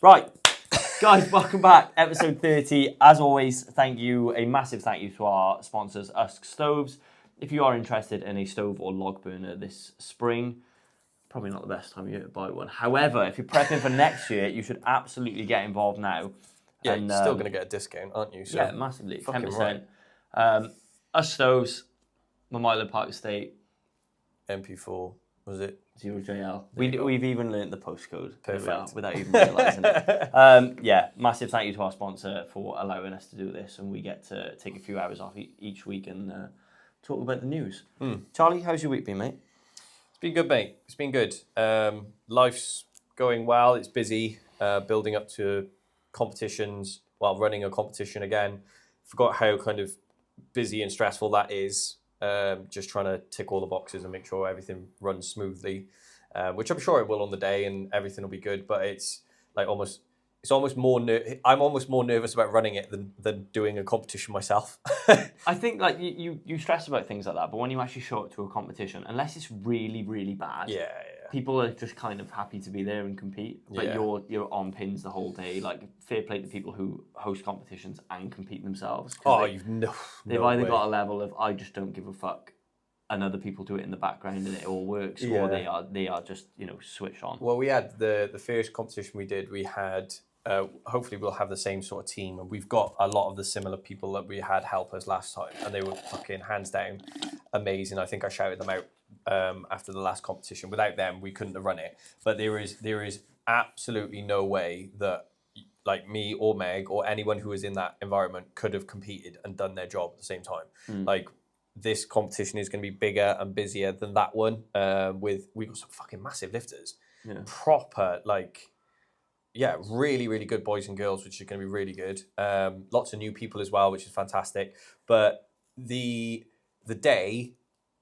Right, guys, welcome back. Episode 30. As always, a massive thank you to our sponsors, S+C Stoves. If you are interested in a stove or log burner this spring, probably not the best time of year to buy one. However, if you're prepping for next year, you should absolutely get involved now. Yeah, you're still going to get a discount, aren't you? So yeah, massively, 10%. Right. S+C Stoves, Mamilo Park Estate. MP4, was it? 0JL. We've even learnt the postcode. Perfect. Without even realising it. Yeah, massive thank you to our sponsor for allowing us to do this, and we get to take a few hours off each week and talk about the news. Charlie, how's your week been, mate? It's been good, mate. It's been good. Life's going well. It's busy, building up to competitions, running a competition again. Forgot how kind of busy and stressful that is. Just trying to tick all the boxes and make sure everything runs smoothly, which I'm sure it will on the day and everything will be good. But it's like almost more. I'm almost more nervous about running it than doing a competition myself. I think like you stress about things like that, but when you actually show up to a competition, unless it's really really bad, people are just kind of happy to be there and compete. But you're on pins the whole day. Like fair play to people who host competitions and compete themselves. They've either got a level of I just don't give a fuck, and other people do it in the background and it all works, or they are just switched on. Well, we had the first competition we did. We had. Hopefully we'll have the same sort of team, and we've got a lot of the similar people that we had help us last time, and they were fucking hands down amazing. I think I shouted them out after the last competition. Without them, we couldn't have run it. But there is absolutely no way that like me or Meg or anyone who was in that environment could have competed and done their job at the same time. Like this competition is going to be bigger and busier than that one. We got some fucking massive lifters, proper like. Yeah, really, really good boys and girls, which is going to be really good. Lots of new people as well, which is fantastic. But the day,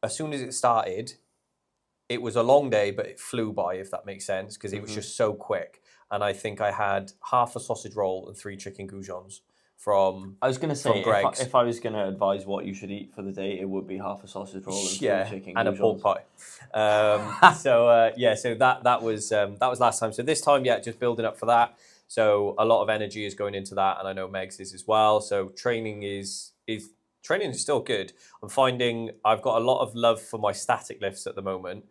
as soon as it started, it was a long day, but it flew by, if that makes sense, because it was just so quick. And I think I had half a sausage roll and 3 chicken goujons from I was going to say, Greg's. if I was going to advise what you should eat for the day, it would be half a sausage roll and 3 chicken and goujons. A pork pie. So that was last time. So this time, just building up for that. So a lot of energy is going into that, and I know Meg's is as well. So training is still good. I'm finding I've got a lot of love for my static lifts at the moment,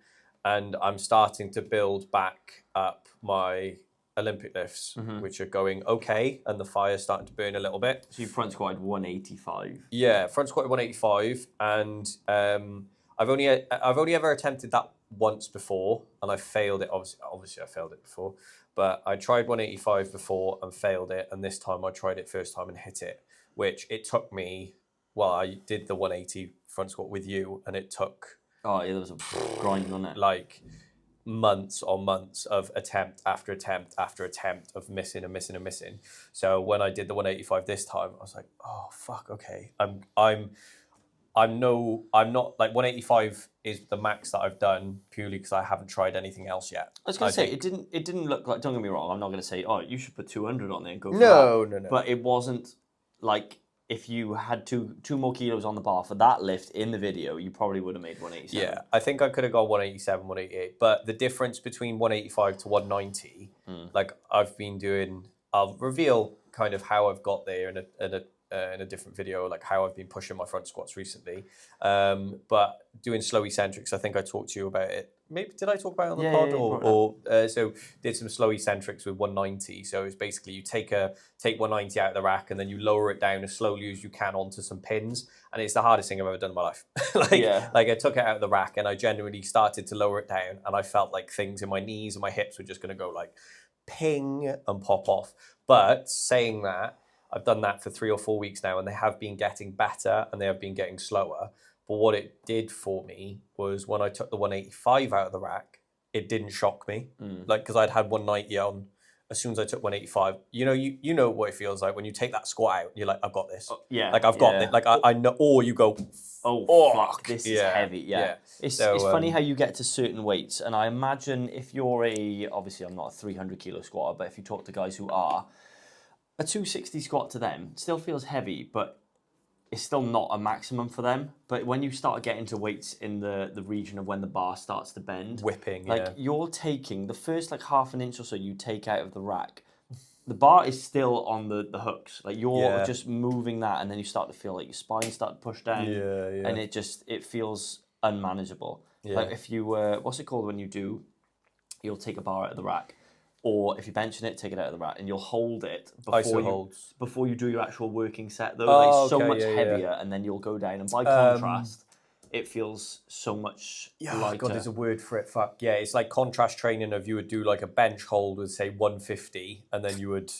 and I'm starting to build back up my Olympic lifts, which are going okay, and the fire's starting to burn a little bit. So you front squatted 185. Yeah, front squatted 185, and I've only ever attempted that once before, and I failed it. Obviously, I failed it before, but I tried 185 before and failed it, and this time I tried it first time and hit it, which it took me. Well, I did the 180 front squat with you, and it took. Oh yeah, there was a grind on it. Like months on months of attempt after attempt after attempt of missing and missing and missing. So when I did the 185 this time, I was like, oh fuck, okay. I'm not like 185 is the max that I've done purely because I haven't tried anything else yet. I was going to say it didn't look like. Don't get me wrong. I'm not going to say you should put 200 on there and go. For No. But it wasn't like if you had two more kilos on the bar for that lift in the video, you probably would have made 187. Yeah, I think I could have gone 187, 188. But the difference between 185 to 190, like I've been doing, I'll reveal kind of how I've got there in a different video, like how I've been pushing my front squats recently. But doing slow eccentrics, I think I talked to you about it. Maybe did I talk about it on the pod? So did some slow eccentrics with 190. So it's basically you take 190 out of the rack and then you lower it down as slowly as you can onto some pins. And it's the hardest thing I've ever done in my life. Like I took it out of the rack and I genuinely started to lower it down, and I felt like things in my knees and my hips were just going to go like ping and pop off. But saying that, I've done that for 3 or 4 weeks now, and they have been getting better and they have been getting slower. But what it did for me was when I took the 185 out of the rack, it didn't shock me. Like, because I'd had 190 on as soon as I took 185. You know what it feels like when you take that squat out, you're like, I've got this. Like, I've got it. Like, I know, or you go, oh fuck, this is heavy. Yeah. It's funny how you get to certain weights. And I imagine if you're obviously I'm not a 300 kilo squatter, but if you talk to guys who are, a 260 squat to them still feels heavy, but it's still not a maximum for them. But when you start getting to weights in the region of when the bar starts to bend, whipping, you're taking the first like half an inch or so you take out of the rack, the bar is still on the hooks. Like you're just moving that, and then you start to feel like your spine start to push down, and it feels unmanageable. Yeah. Like if you what's it called when you'll take a bar out of the rack, or if you're benching it, take it out of the rack, and you'll hold it before you do your actual working set. Though, like so much heavier, and then you'll go down. And by contrast, it feels so much lighter. God, there's a word for it. Fuck yeah, it's like contrast training. If you would do like a bench hold with say 150, and then you would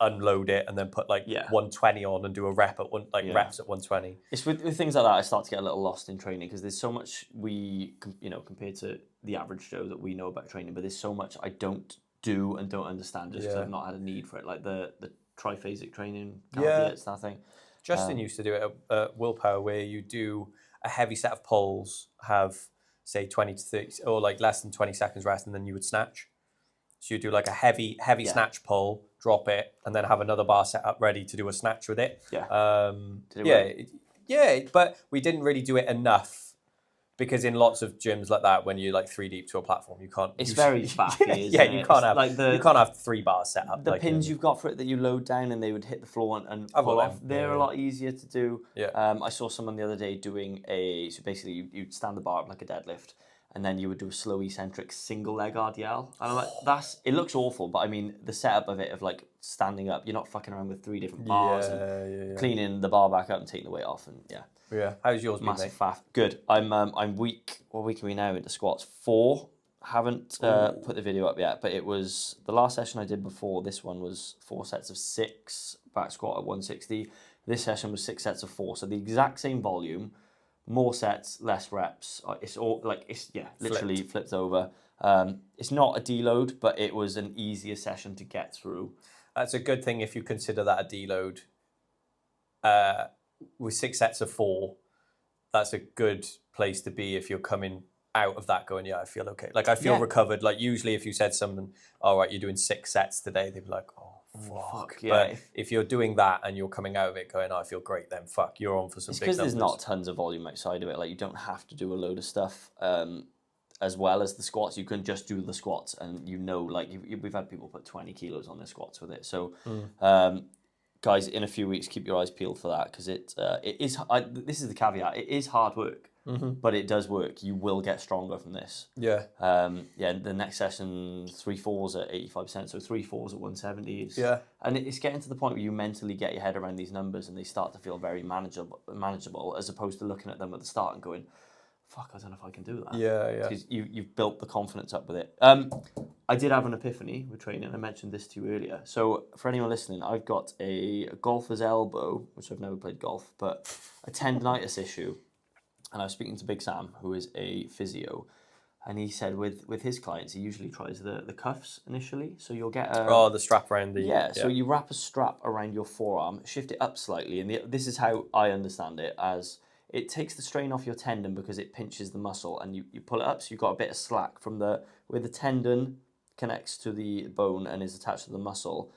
unload it and then put like 120 on and do a rep at reps at 120. It's with things like that I start to get a little lost in training because there's so much compared to the average Joe that we know about training, but there's so much I don't do and don't understand just because I've not had a need for it, like the triphasic training, that thing. Justin used to do it at Willpower, where you do a heavy set of pulls, have say 20 to 30 or like less than 20 seconds rest, and then you would snatch. So you do like a heavy snatch pull, drop it, and then have another bar set up ready to do a snatch with it. But we didn't really do it enough because in lots of gyms like that, when you're like 3 deep to a platform, you can't. It's very backy, isn't it? You can't have like you can't have 3 bars set up. The pins you've got for it that you load down and they would hit the floor and pull off. They're a lot easier to do. I saw someone the other day doing so basically you'd stand the bar up like a deadlift. And then you would do a slow eccentric single leg RDL. And I'm like, it looks awful, but I mean, the setup of it, of like standing up, you're not fucking around with 3 different bars and cleaning the bar back up and taking the weight off. And How's yours been, massive faff. Good. I'm week, what week are we now into squats? 4. Haven't put the video up yet, but it was, the last session I did before this one was 4 sets of 6 back squat at 160. This session was 6 sets of 4. So the exact same volume, more sets, less reps. It's all like literally flipped over. It's not a deload, but it was an easier session to get through. That's a good thing if you consider that a deload. With 6 sets of 4, that's a good place to be if you're coming out of that going, I feel okay. Like I feel recovered. Like usually if you said something, all right, you're doing 6 sets today, they'd be like, oh, fuck. But if you're doing that and you're coming out of it going, I feel great, then fuck, you're on for some big numbers. Because there's not tons of volume outside of it. Like you don't have to do a load of stuff as well as the squats. You can just do the squats, and like we've had people put 20 kilos on their squats with it. So guys, in a few weeks, keep your eyes peeled for that because it is. This is the caveat. It is hard work. But it does work. You will get stronger from this. The next session, 3 4s at 85%, so 3 4s at 170 is, and it's getting to the point where you mentally get your head around these numbers and they start to feel very manageable as opposed to looking at them at the start and going, fuck, I don't know if I can do that. Because you've built the confidence up with it. I did have an epiphany with training. I mentioned this to you earlier. So for anyone listening, I've got a golfer's elbow, which I've never played golf, but a tendinitis issue. And I was speaking to Big Sam, who is a physio, and he said with his clients, he usually tries the cuffs initially. So you'll get the strap around the... So you wrap a strap around your forearm, shift it up slightly, and this is how I understand it, as it takes the strain off your tendon because it pinches the muscle, and you pull it up, so you've got a bit of slack from where the tendon connects to the bone and is attached to the muscle.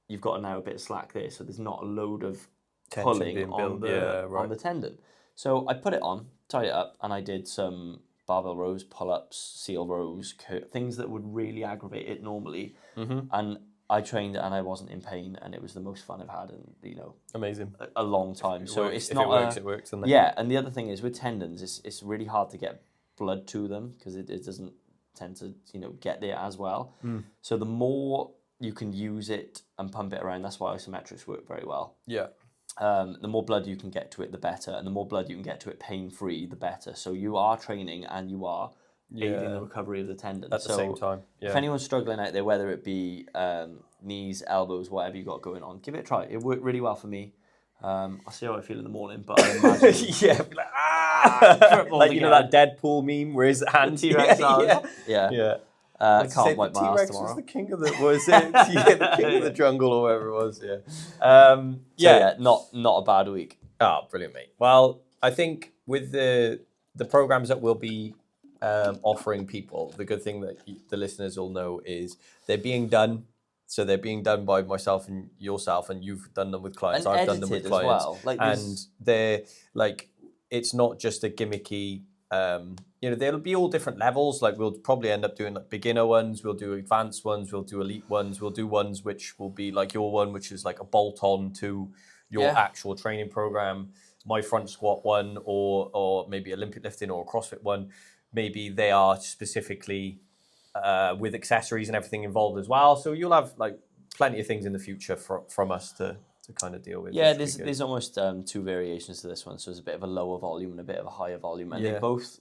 You've got now a bit of slack there, so there's not a load of pulling on the tendon. So I put it on, tied it up, and I did some barbell rows, pull-ups, seal rows, things that would really aggravate it normally. And I trained and I wasn't in pain, and it was the most fun I've had in amazing a long time. So it's not it works. Doesn't it? Yeah, and the other thing is with tendons, it's really hard to get blood to them because it doesn't tend to get there as well. So the more you can use it and pump it around, that's why isometrics work very well. The more blood you can get to it, the better. And the more blood you can get to it pain-free, the better. So you are training and you are aiding the recovery of the tendon. At the same time. If anyone's struggling out there, whether it be knees, elbows, whatever you've got going on, give it a try. It worked really well for me. I'll see how I feel in the morning, but I imagine... like that Deadpool meme where his hand... T-Rex I can't wipe my ass tomorrow. Was the king of the the king of the jungle or whatever it was. Not a bad week. Oh, brilliant, mate. Well, I think with the programs that we'll be offering people, the good thing that the listeners will know is they're being done. So they're being done by myself and yourself, and you've done them with clients. And I've done them with clients, well. And they're like, it's not just a gimmicky. there'll be all different levels. Like we'll probably end up doing like beginner ones, we'll do advanced ones, we'll do elite ones, we'll do ones which will be like your one, which is like a bolt on to your actual training program. My front squat one, or maybe Olympic lifting or a CrossFit one, maybe they are specifically with accessories and everything involved as well. So you'll have like plenty of things in the future from us to kind of deal with. Yeah, there's almost two variations to this one. So there's a bit of a lower volume and a bit of a higher volume, and they both,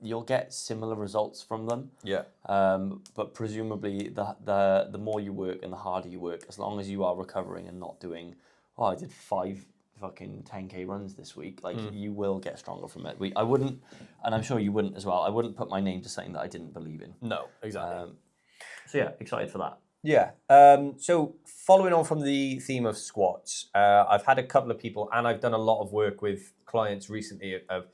you'll get similar results from them. Yeah. But presumably the more you work and the harder you work, as long as you are recovering and not doing, I did 5 fucking 10K runs this week, like you will get stronger from it. I wouldn't, and I'm sure you wouldn't as well, I wouldn't put my name to something that I didn't believe in. No, exactly. So yeah, excited for that. Yeah. So following on from the theme of squats, I've had a couple of people, and I've done a lot of work with clients recently of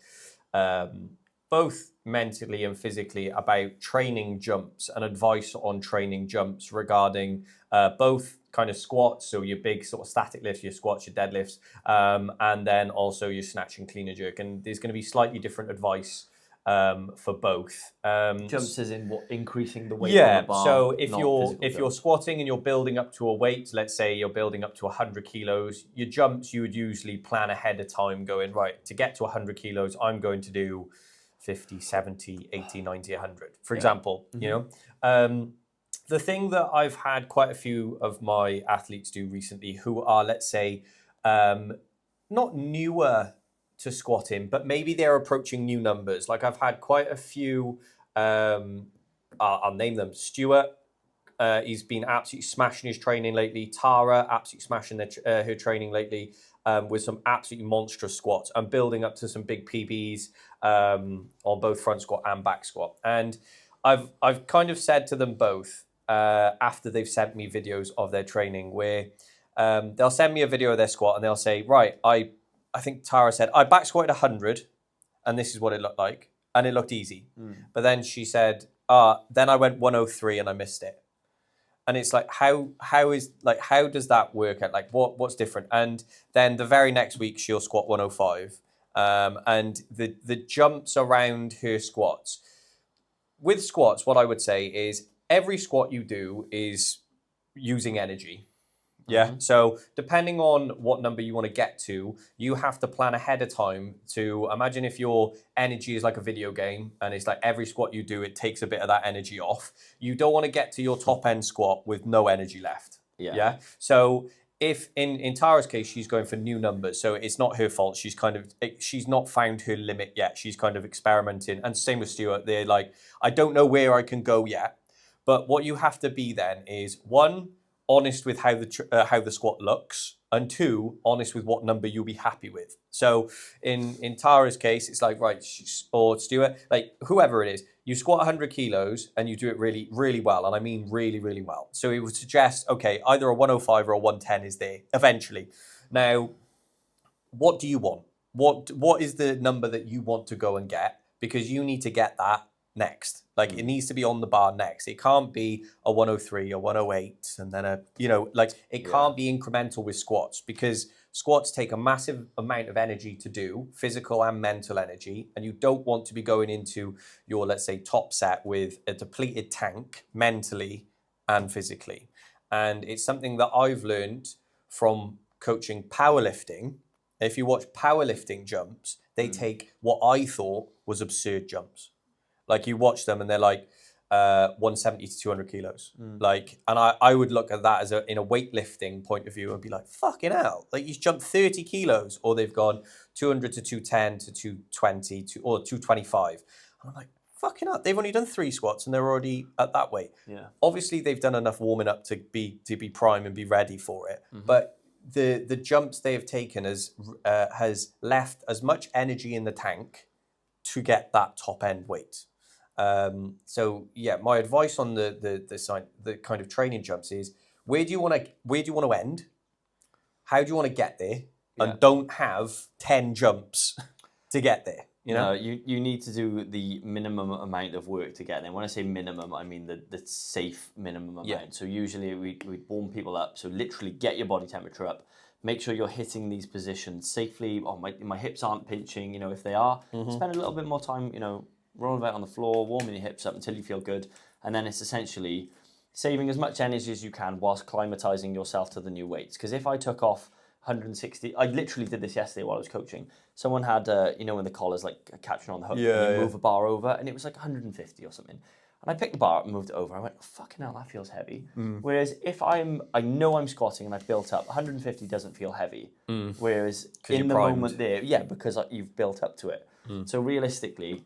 both mentally and physically about training jumps and advice on training jumps regarding both kind of squats, so your big sort of static lifts, your squats, your deadlifts, and then also your snatch and clean and jerk. And there's going to be slightly different advice for both. Jumps is in what, increasing the weight on the bar. So if you're squatting and you're building up to a weight, let's say you're building up to 100 kilos, your jumps you would usually plan ahead of time, going right to get to 100 kilos. I'm going to do 50, 70, 80, 90, 100, for example. The thing that I've had quite a few of my athletes do recently, who are, let's say, not newer to squatting, but maybe they're approaching new numbers. Like I've had quite a few, I'll name them. Stuart, he's been absolutely smashing his training lately. Tara, absolutely smashing her training lately with some absolutely monstrous squats and building up to some big PBs on both front squat and back squat. And I've kind of said to them both after they've sent me videos of their training, where they'll send me a video of their squat and they'll say, right, I think Tara said, I back squatted 100 and this is what it looked like. And it looked easy. But then she said, then I went 103 and I missed it. And it's like, how does that work out? Like what's different? And then the very next week she'll squat 105. And the jumps around her squats. With squats, what I would say is every squat you do is using energy. Yeah. So depending on what number you want to get to, you have to plan ahead of time to imagine if your energy is like a video game and it's like every squat you do, it takes a bit of that energy off. You don't want to get to your top end squat with no energy left. Yeah. So if in Tara's case, she's going for new numbers. So it's not her fault. She's not found her limit yet. She's kind of experimenting. And same with Stuart. They're like, I don't know where I can go yet. But what you have to be then is, one, honest with how the squat looks, and two, honest with what number you'll be happy with. So in Tara's case, it's like, right, or Stuart, like whoever it is, you squat 100 kilos and you do it really, really well. And I mean really, really well. So it would suggest, okay, either a 105 or a 110 is there eventually. Now, what do you want? What is the number that you want to go and get? Because you need to get that next. Like it needs to be on the bar next. It can't be a 103 or 108 and then it can't be incremental with squats, because squats take a massive amount of energy to do, physical and mental energy, and you don't want to be going into your, let's say, top set with a depleted tank mentally and physically. And it's something that I've learned from coaching powerlifting. If you watch powerlifting jumps, they take what I thought was absurd jumps. Like you watch them and they're like 170 to 200 kilos. Like, and I would look at that as in a weightlifting point of view and be like, fucking hell. Like he's jumped 30 kilos, or they've gone 200 to 210 to 220 or 225. And I'm like, fucking hell. They've only done 3 squats and they're already at that weight. Yeah. Obviously they've done enough warming up to be prime and be ready for it. But the jumps they have taken has left as much energy in the tank to get that top end weight. So yeah, my advice on the kind of training jumps is, where do you want to end? How do you want to get there? And don't have 10 jumps to get there. You need to do the minimum amount of work to get there. When I say minimum, I mean the safe minimum amount. So usually we warm people up. So literally get your body temperature up. Make sure you're hitting these positions safely. Oh, my hips aren't pinching. If they are, spend a little bit more time, rolling about on the floor, warming your hips up until you feel good. And then it's essentially saving as much energy as you can whilst climatizing yourself to the new weights. Because if I took off 160, I literally did this yesterday while I was coaching. Someone had, when the collar's like a caption on the hook, and you move a bar over, and it was like 150 or something. And I picked the bar up and moved it over. I went, fucking hell, that feels heavy. Whereas if I know I'm squatting and I've built up, 150 doesn't feel heavy. Whereas in the moment there, because you've built up to it. So realistically,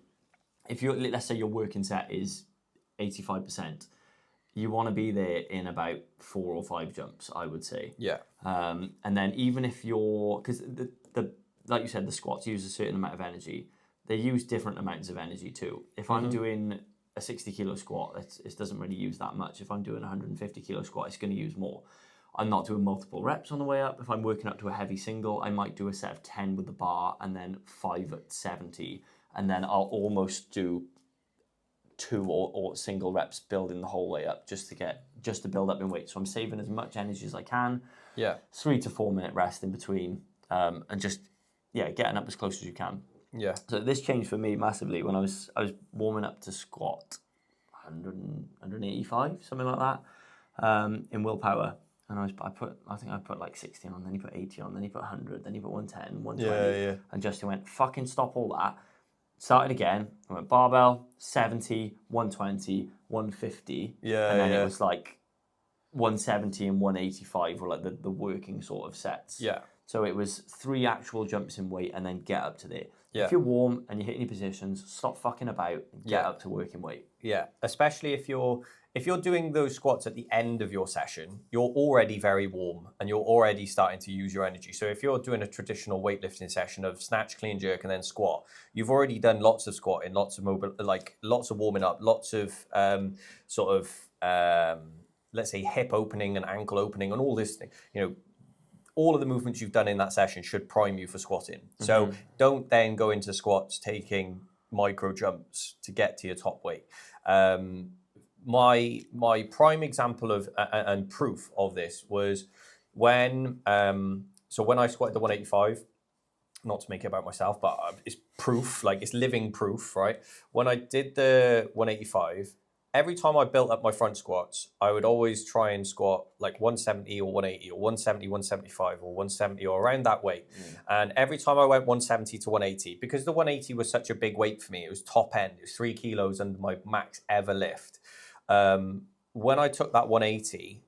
if let's say your working set is 85%, you want to be there in about 4 or 5 jumps, I would say. Yeah. And then even if because like you said, the squats use a certain amount of energy. They use different amounts of energy too. If I'm doing a 60 kilo squat, it doesn't really use that much. If I'm doing a 150 kilo squat, it's going to use more. I'm not doing multiple reps on the way up. If I'm working up to a heavy single, I might do a set of 10 with the bar and then 5 at 70. And then I'll almost do 2 or single reps building the whole way up just to build up in weight. So I'm saving as much energy as I can. Yeah. 3 to 4 minute rest in between, and just getting up as close as you can. Yeah. So this changed for me massively when I was warming up to squat 185, something like that, in willpower. And I think I put like 60 on, then you put 80 on, then you put 100, then you put 110, 120. Yeah. And Justin went, fucking stop all that. Started again. I went barbell, 70, 120, 150. Yeah. And then it was like 170 and 185 were like the working sort of sets. Yeah. So it was 3 actual jumps in weight and then get up to there. Yeah. If you're warm and you're hitting your positions, stop fucking about and get up to working weight. Yeah, especially if you're doing those squats at the end of your session, you're already very warm and you're already starting to use your energy. So if you're doing a traditional weightlifting session of snatch, clean, jerk, and then squat, you've already done lots of squatting, lots of lots of warming up, lots of let's say hip opening and ankle opening and all this thing. All of the movements you've done in that session should prime you for squatting. So don't then go into squats taking micro jumps to get to your top weight. My prime example of and proof of this was when I squatted the 185. Not to make it about myself, but it's proof, like it's living proof, right? When I did the 185. Every time I built up my front squats, I would always try and squat like 170 or 180 or 170, 175 or 170 or around that weight. And every time I went 170 to 180, because the 180 was such a big weight for me, it was top end, it was 3 kilos under my max ever lift. When I took that 180,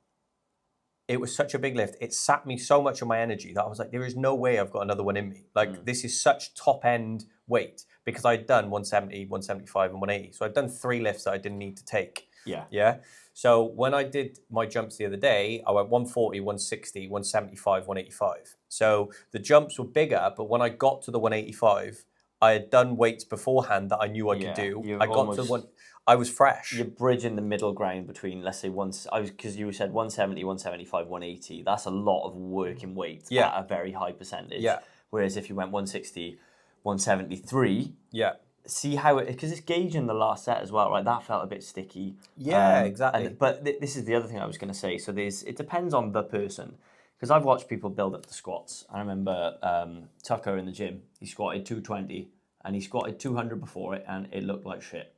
it was such a big lift. It sapped me so much of my energy that I was like, there is no way I've got another one in me. Like this is such top end weight. Because I'd done 170, 175, and 180. So I'd done 3 lifts that I didn't need to take. Yeah. So when I did my jumps the other day, I went 140, 160, 175, 185. So the jumps were bigger, but when I got to the 185, I had done weights beforehand that I knew I could do. I got to one. I was fresh. You're bridging the middle ground between, let's say, because you said 170, 175, 180. That's a lot of working weight at a very high percentage. Yeah. Whereas if you went 160, 173. Yeah. See how because it's gauging the last set as well, right? That felt a bit sticky. Yeah, exactly. But this is the other thing I was going to say. So it depends on the person. Because I've watched people build up the squats. I remember Tucker in the gym. He squatted 220 and he squatted 200 before it and it looked like shit.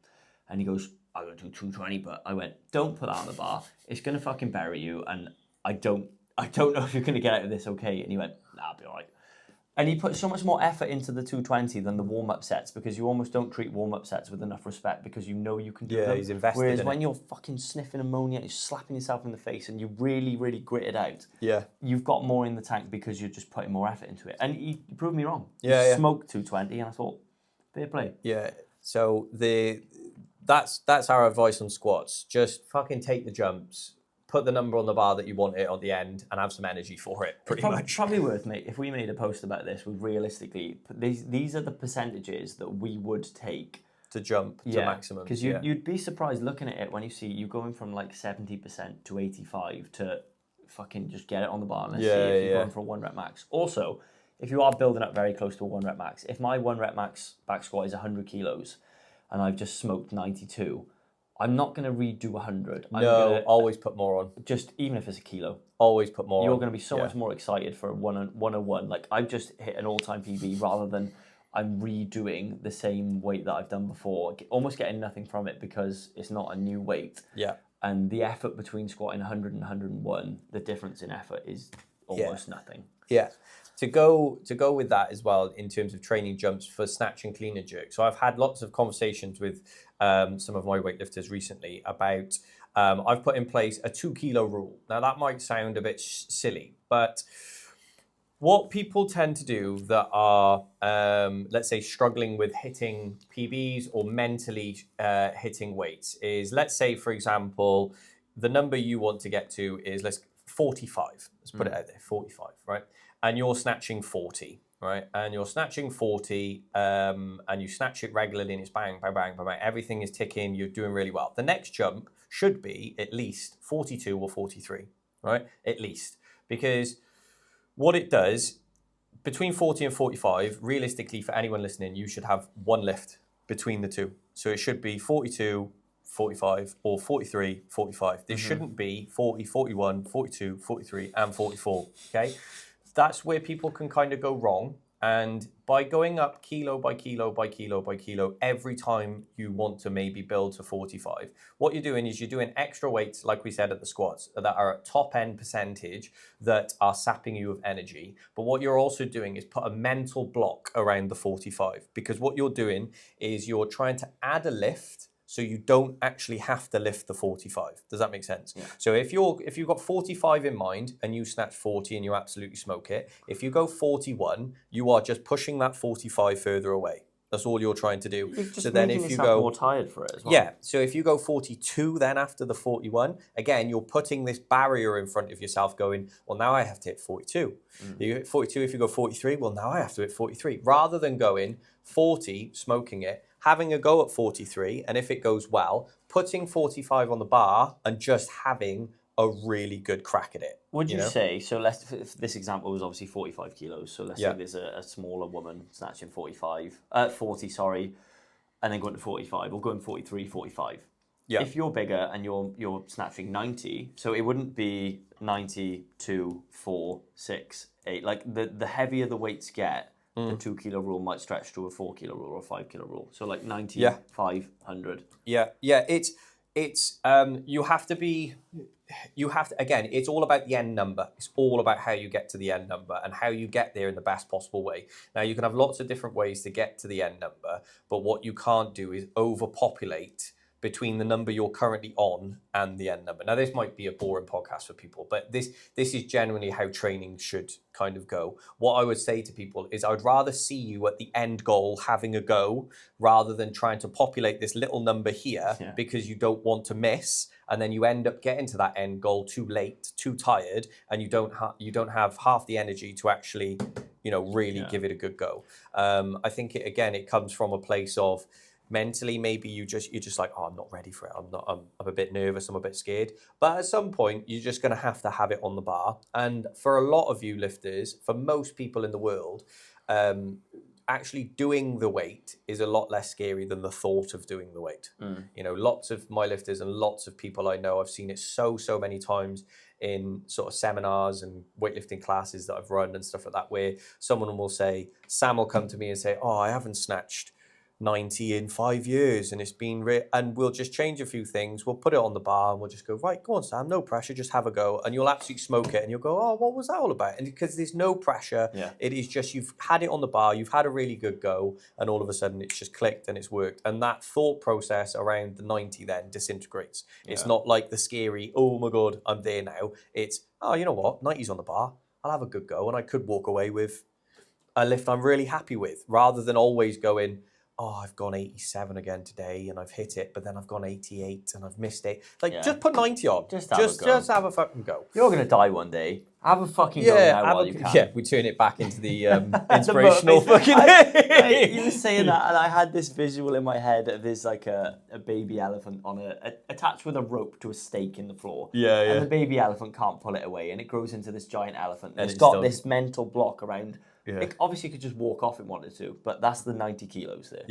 And he goes, I'm going to do 220, but I went, don't put that on the bar. It's going to fucking bury you and I don't know if you're going to get out of this okay. And he went, nah, I'll be all right. And he put so much more effort into the 220 than the warm-up sets because you almost don't treat warm-up sets with enough respect because you know you can do them. Yeah, he's invested Whereas in when you're fucking sniffing ammonia, you're slapping yourself in the face and you really, really grit it out, you've got more in the tank because you're just putting more effort into it. And he proved me wrong. He smoked 220 and I thought, fair play. Yeah, so that's our advice on squats. Just fucking take the jumps. Put the number on the bar that you want it on the end and have some energy for it, pretty much. Probably worth, mate, if we made a post about this, would realistically, these are the percentages that we would take. To jump to maximum. Because you'd be surprised looking at it when you see you going from like 70% to 85 to fucking just get it on the bar and let's see if you're going for a 1 rep max. Also, if you are building up very close to a 1 rep max, if my 1 rep max back squat is 100 kilos and I've just smoked 92, I'm not going to redo 100. Always put more on. Just even if it's a kilo. Always put more on. You're going to be so much more excited for a 101. Like, I've just hit an all-time PB rather than I'm redoing the same weight that I've done before, almost getting nothing from it because it's not a new weight. Yeah. And the effort between squatting 100 and 101, the difference in effort is almost nothing. Yeah. To go with that as well in terms of training jumps for snatch and clean and jerk. So I've had lots of conversations with some of my weightlifters recently about I've put in place a 2 kilo rule. Now that might sound a bit silly, but what people tend to do that are, let's say, struggling with hitting PBs or mentally hitting weights is, let's say, for example, the number you want to get to is 45. Let's put it out there, 45, right? And you're snatching 40, right? And you're snatching 40, and you snatch it regularly, and it's bang, bang, bang, bang, bang. Everything is ticking. You're doing really well. The next jump should be at least 42 or 43, right? At least, because what it does, between 40 and 45, realistically, for anyone listening, you should have one lift between the two. So it should be 42, 45, or 43, 45. There shouldn't be 40, 41, 42, 43, and 44, okay? That's where people can kind of go wrong. And by going up kilo by kilo by kilo by kilo, every time you want to maybe build to 45, what you're doing is you're doing extra weights, like we said at the squats, that are at top end percentage that are sapping you of energy. But what you're also doing is put a mental block around the 45, because what you're doing is you're trying to add a lift so you don't actually have to lift the 45. Does that make sense? Yeah. So if you've got 45 in mind and you snatch 40 and you absolutely smoke it, if you go 41, you are just pushing that 45 further away. That's all you're trying to do. You're just so then making if you yourself go more tired for it as well. Yeah. So if you go 42 then after the 41, again, you're putting this barrier in front of yourself going, well, now I have to hit 42. You hit 42, if you go 43, well, now I have to hit 43. Rather than going 40, smoking it, having a go at 43, and if it goes well, putting 45 on the bar and just having a really good crack at it. Would you say, so if this example was obviously 45 kilos, so let's say there's a smaller woman snatching 40, and then going to 45, or going 43, 45. Yeah. If you're bigger and you're snatching 90, so it wouldn't be 90, 2, 4, 6, 8. Like the heavier the weights get, the 2 kilo rule might stretch to a 4 kilo rule or a 5 kilo rule. So like 90, 500. Yeah. It's again, it's all about the end number. It's all about how you get to the end number and how you get there in the best possible way. Now, you can have lots of different ways to get to the end number, but what you can't do is overpopulate between the number you're currently on and the end number. Now, this might be a boring podcast for people, but this is genuinely how training should kind of go. What I would say to people is I'd rather see you at the end goal having a go rather than trying to populate this little number here because you don't want to miss, and then you end up getting to that end goal too late, too tired, and you don't have half the energy to actually, really give it a good go. I think it comes from a place of mentally, maybe you're just like, oh, I'm not ready for it. I'm a bit nervous. I'm a bit scared. But at some point, you're just going to have it on the bar. And for a lot of you lifters, for most people in the world, actually doing the weight is a lot less scary than the thought of doing the weight. Lots of my lifters and lots of people I know, I've seen it so many times in sort of seminars and weightlifting classes that I've run and stuff like that, where someone will say, Sam will come to me and say, oh, I haven't snatched 90 in 5 years and it's been and we'll just change a few things, we'll put it on the bar and we'll just go, right, go on Sam, no pressure, just have a go, and you'll absolutely smoke it and you'll go, oh, what was that all about? And because there's no pressure, it is just you've had it on the bar, you've had a really good go, and all of a sudden it's just clicked and it's worked, and that thought process around the 90 then disintegrates. It's not like the scary, oh my god, I'm there now. It's, oh, you know what, 90's on the bar, I'll have a good go and I could walk away with a lift I'm really happy with, rather than always going, oh, I've gone 87 again today and I've hit it, but then I've gone 88 and I've missed it. Just put 90 on. Just have a fucking go. You're going to die one day. Have a fucking go now while you can. Yeah, we turn it back into the inspirational fucking... You were saying that, and I had this visual in my head of this like a baby elephant attached with a rope to a stake in the floor. And the baby elephant can't pull it away, and it grows into this giant elephant. And it's got this mental block around... It obviously could just walk off if it wanted to, but that's the 90 kilos there.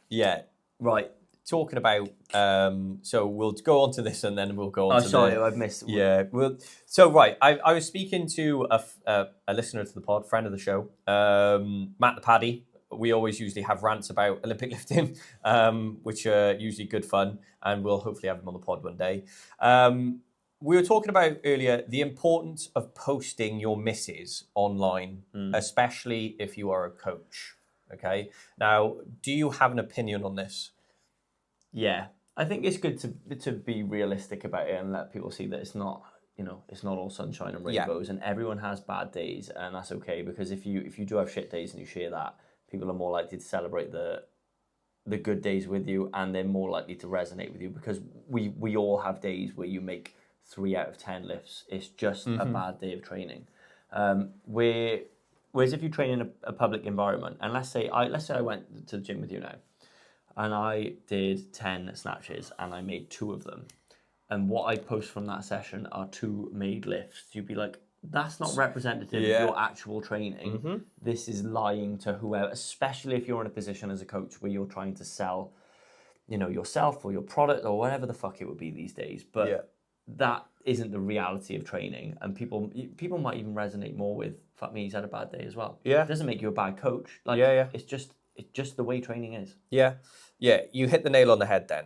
Yeah. Right. talking about, so we'll go on to this and then we'll go on to sorry, I've missed. Yeah. So, right, I was speaking to a listener to the pod, friend of the show, Matt the Paddy. We always usually have rants about Olympic lifting, which are usually good fun, and we'll hopefully have him on the pod one day. We were talking about earlier the importance of posting your misses online, especially if you are a coach. Okay. Now, do you have an opinion on this? Yeah, I think it's good to be realistic about it and let people see that it's not, it's not all sunshine and rainbows, and everyone has bad days, and that's okay, because if you do have shit days and you share that, people are more likely to celebrate the good days with you, and they're more likely to resonate with you, because we all have days where you make 3 out of 10 lifts. It's just a bad day of training. Whereas if you train in a public environment, and let's say I went to the gym with you now, and I did 10 snatches and I made 2 of them, and what I post from that session are 2 made lifts, you'd be like, that's not representative of your actual training. This is lying to whoever, especially if you're in a position as a coach where you're trying to sell, yourself or your product or whatever the fuck it would be these days. But that isn't the reality of training, and people might even resonate more with, fuck me, he's had a bad day as well. It doesn't make you a bad coach. It's just the way training is. Yeah, you hit the nail on the head then.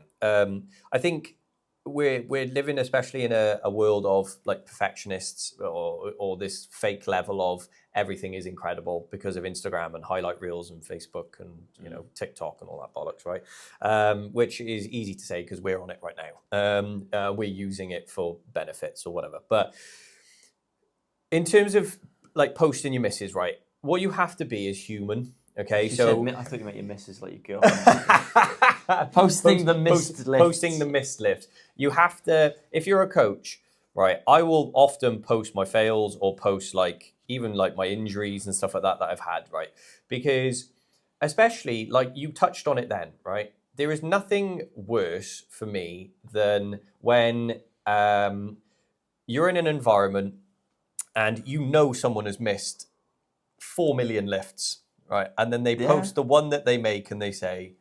I think we're living, especially in a world of like perfectionists, or this fake level of everything is incredible because of Instagram and highlight reels and Facebook and TikTok and all that bollocks, right? Which is easy to say because we're on it right now. We're using it for benefits or whatever. But in terms of like posting your misses, right? What you have to be is human. Okay, I thought you meant your missus, like your girlfriend. Posting the missed lift. You have to, if you're a coach, right? I will often post my fails or post even my injuries and stuff like that I've had, right? Because especially like you touched on it then, right? There is nothing worse for me than when you're in an environment and someone has missed 4 million lifts. Right, and then they post the one that they make and they say,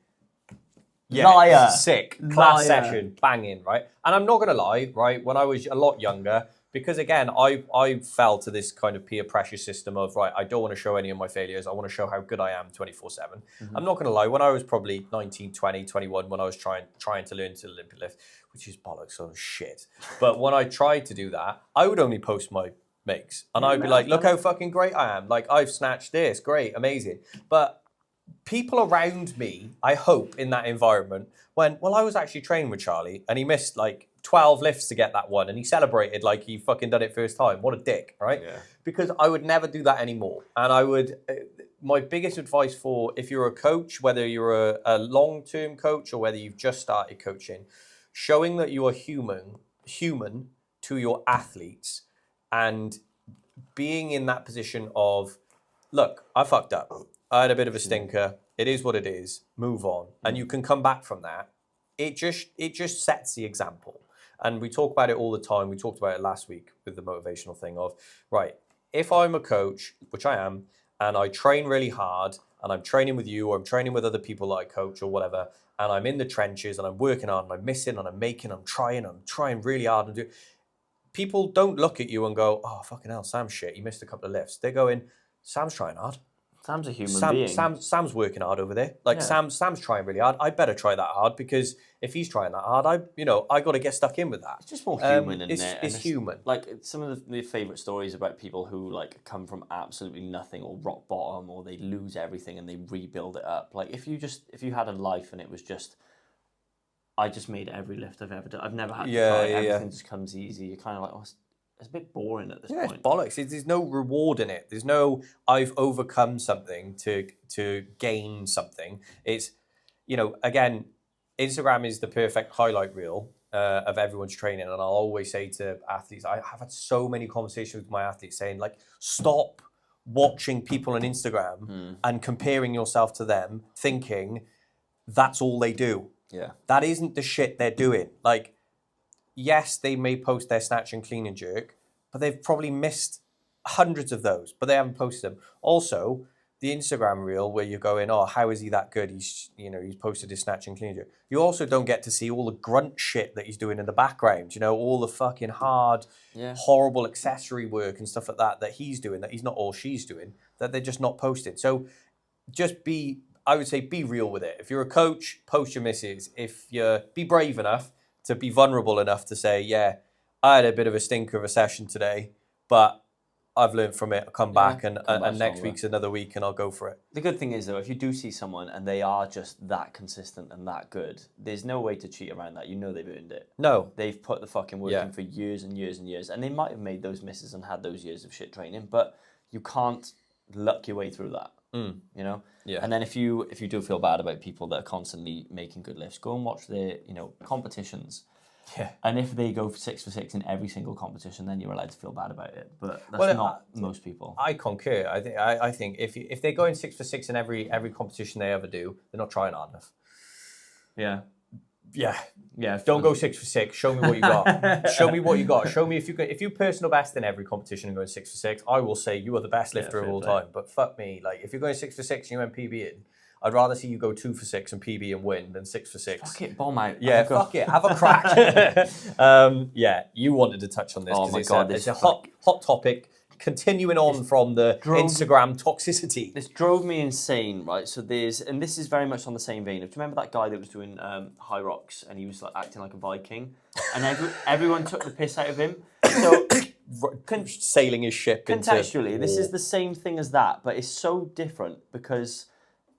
liar, sick, class session, banging, right? And I'm not going to lie, right, when I was a lot younger, because again, I fell to this kind of peer pressure system of, right, I don't want to show any of my failures, I want to show how good I am 24/7. I'm not going to lie, when I was probably 19, 20, 21, when I was trying to learn to Olympic lift, which is bollocks of shit, but when I tried to do that, I would only post my makes. And I'd be like, look how fucking great I am. Like, I've snatched this. Great, amazing. But people around me, I hope, in that environment, went, well, I was actually training with Charlie and he missed 12 lifts to get that one. And he celebrated like he fucking done it first time. What a dick, right? Yeah. Because I would never do that anymore. And my biggest advice for if you're a coach, whether you're a long-term coach or whether you've just started coaching, showing that you are human to your athletes, and being in that position of, look, I fucked up. I had a bit of a stinker. It is what it is. Move on. And you can come back from that. It just sets the example. And we talk about it all the time. We talked about it last week with the motivational thing of, right, if I'm a coach, which I am, and I train really hard, and I'm training with you, or I'm training with other people that I coach or whatever, and I'm in the trenches, and I'm working hard, and I'm missing, and I'm making, I'm trying really hard, and people don't look at you and go, oh, fucking hell, Sam's shit. He missed a couple of lifts. They're going, Sam's trying hard. Sam's a human being. Sam's working hard over there. Sam's trying really hard. I better try that hard, because if he's trying that hard, I got to get stuck in with that. It's just more human, isn't it? It's human. Like some of the favourite stories about people who come from absolutely nothing or rock bottom, or they lose everything and they rebuild it up. Like if you had a life and it was just, I just made every lift I've ever done. I've never had to try. Everything just comes easy. You're kind of like, oh, it's a bit boring at this point. It's bollocks. There's no reward in it. There's no, I've overcome something to gain something. It's, again, Instagram is the perfect highlight reel of everyone's training. And I'll always say to athletes, I have had so many conversations with my athletes saying, stop watching people on Instagram and comparing yourself to them, thinking that's all they do. Yeah. That isn't the shit they're doing. Yes, they may post their snatch and clean and jerk, but they've probably missed hundreds of those, but they haven't posted them. Also, the Instagram reel where you're going, oh, how is he that good? He's posted his snatch and clean. You also don't get to see all the grunt shit that he's doing in the background. All the fucking hard, horrible accessory work and stuff like that he's doing, that he's not all she's doing, that they're just not posting. So just I would say be real with it. If you're a coach, post your misses. Be brave enough to be vulnerable enough to say, yeah, I had a bit of a stinker of a session today, but I've learned from it. I'll come back and next week's another week and I'll go for it. The good thing is, though, if you do see someone and they are just that consistent and that good, there's no way to cheat around that. They've earned it. No. They've put the fucking work in for years and years and years. And they might have made those misses and had those years of shit training, but you can't luck your way through that. Yeah. And then if you do feel bad about people that are constantly making good lifts, go and watch their competitions. Yeah. And if they go for 6 for 6 in every single competition, then you're allowed to feel bad about it. But that's not most people. I concur. I think if they're going 6 for 6 in every competition they ever do, they're not trying hard enough. Yeah. Yeah. Don't go 6 for 6. Show me what you got. Show me what you got. Show me if you personal best in every competition and going 6 for 6. I will say you are the best lifter of all time. But fuck me, like if you're going 6 for 6 and you went PB in, I'd rather see you go 2 for 6 and PB and win than 6 for 6. Fuck it, bomb out. Yeah, fuck it. Have a crack. You wanted to touch on this because it's a hot topic. Continuing on from the Instagram toxicity. This drove me insane, right? So this is very much on the same vein. Do you remember that guy that was doing high rocks and he was like acting like a Viking, and everyone took the piss out of him? So sailing his ship. Contextually, this is the same thing as that, but it's so different because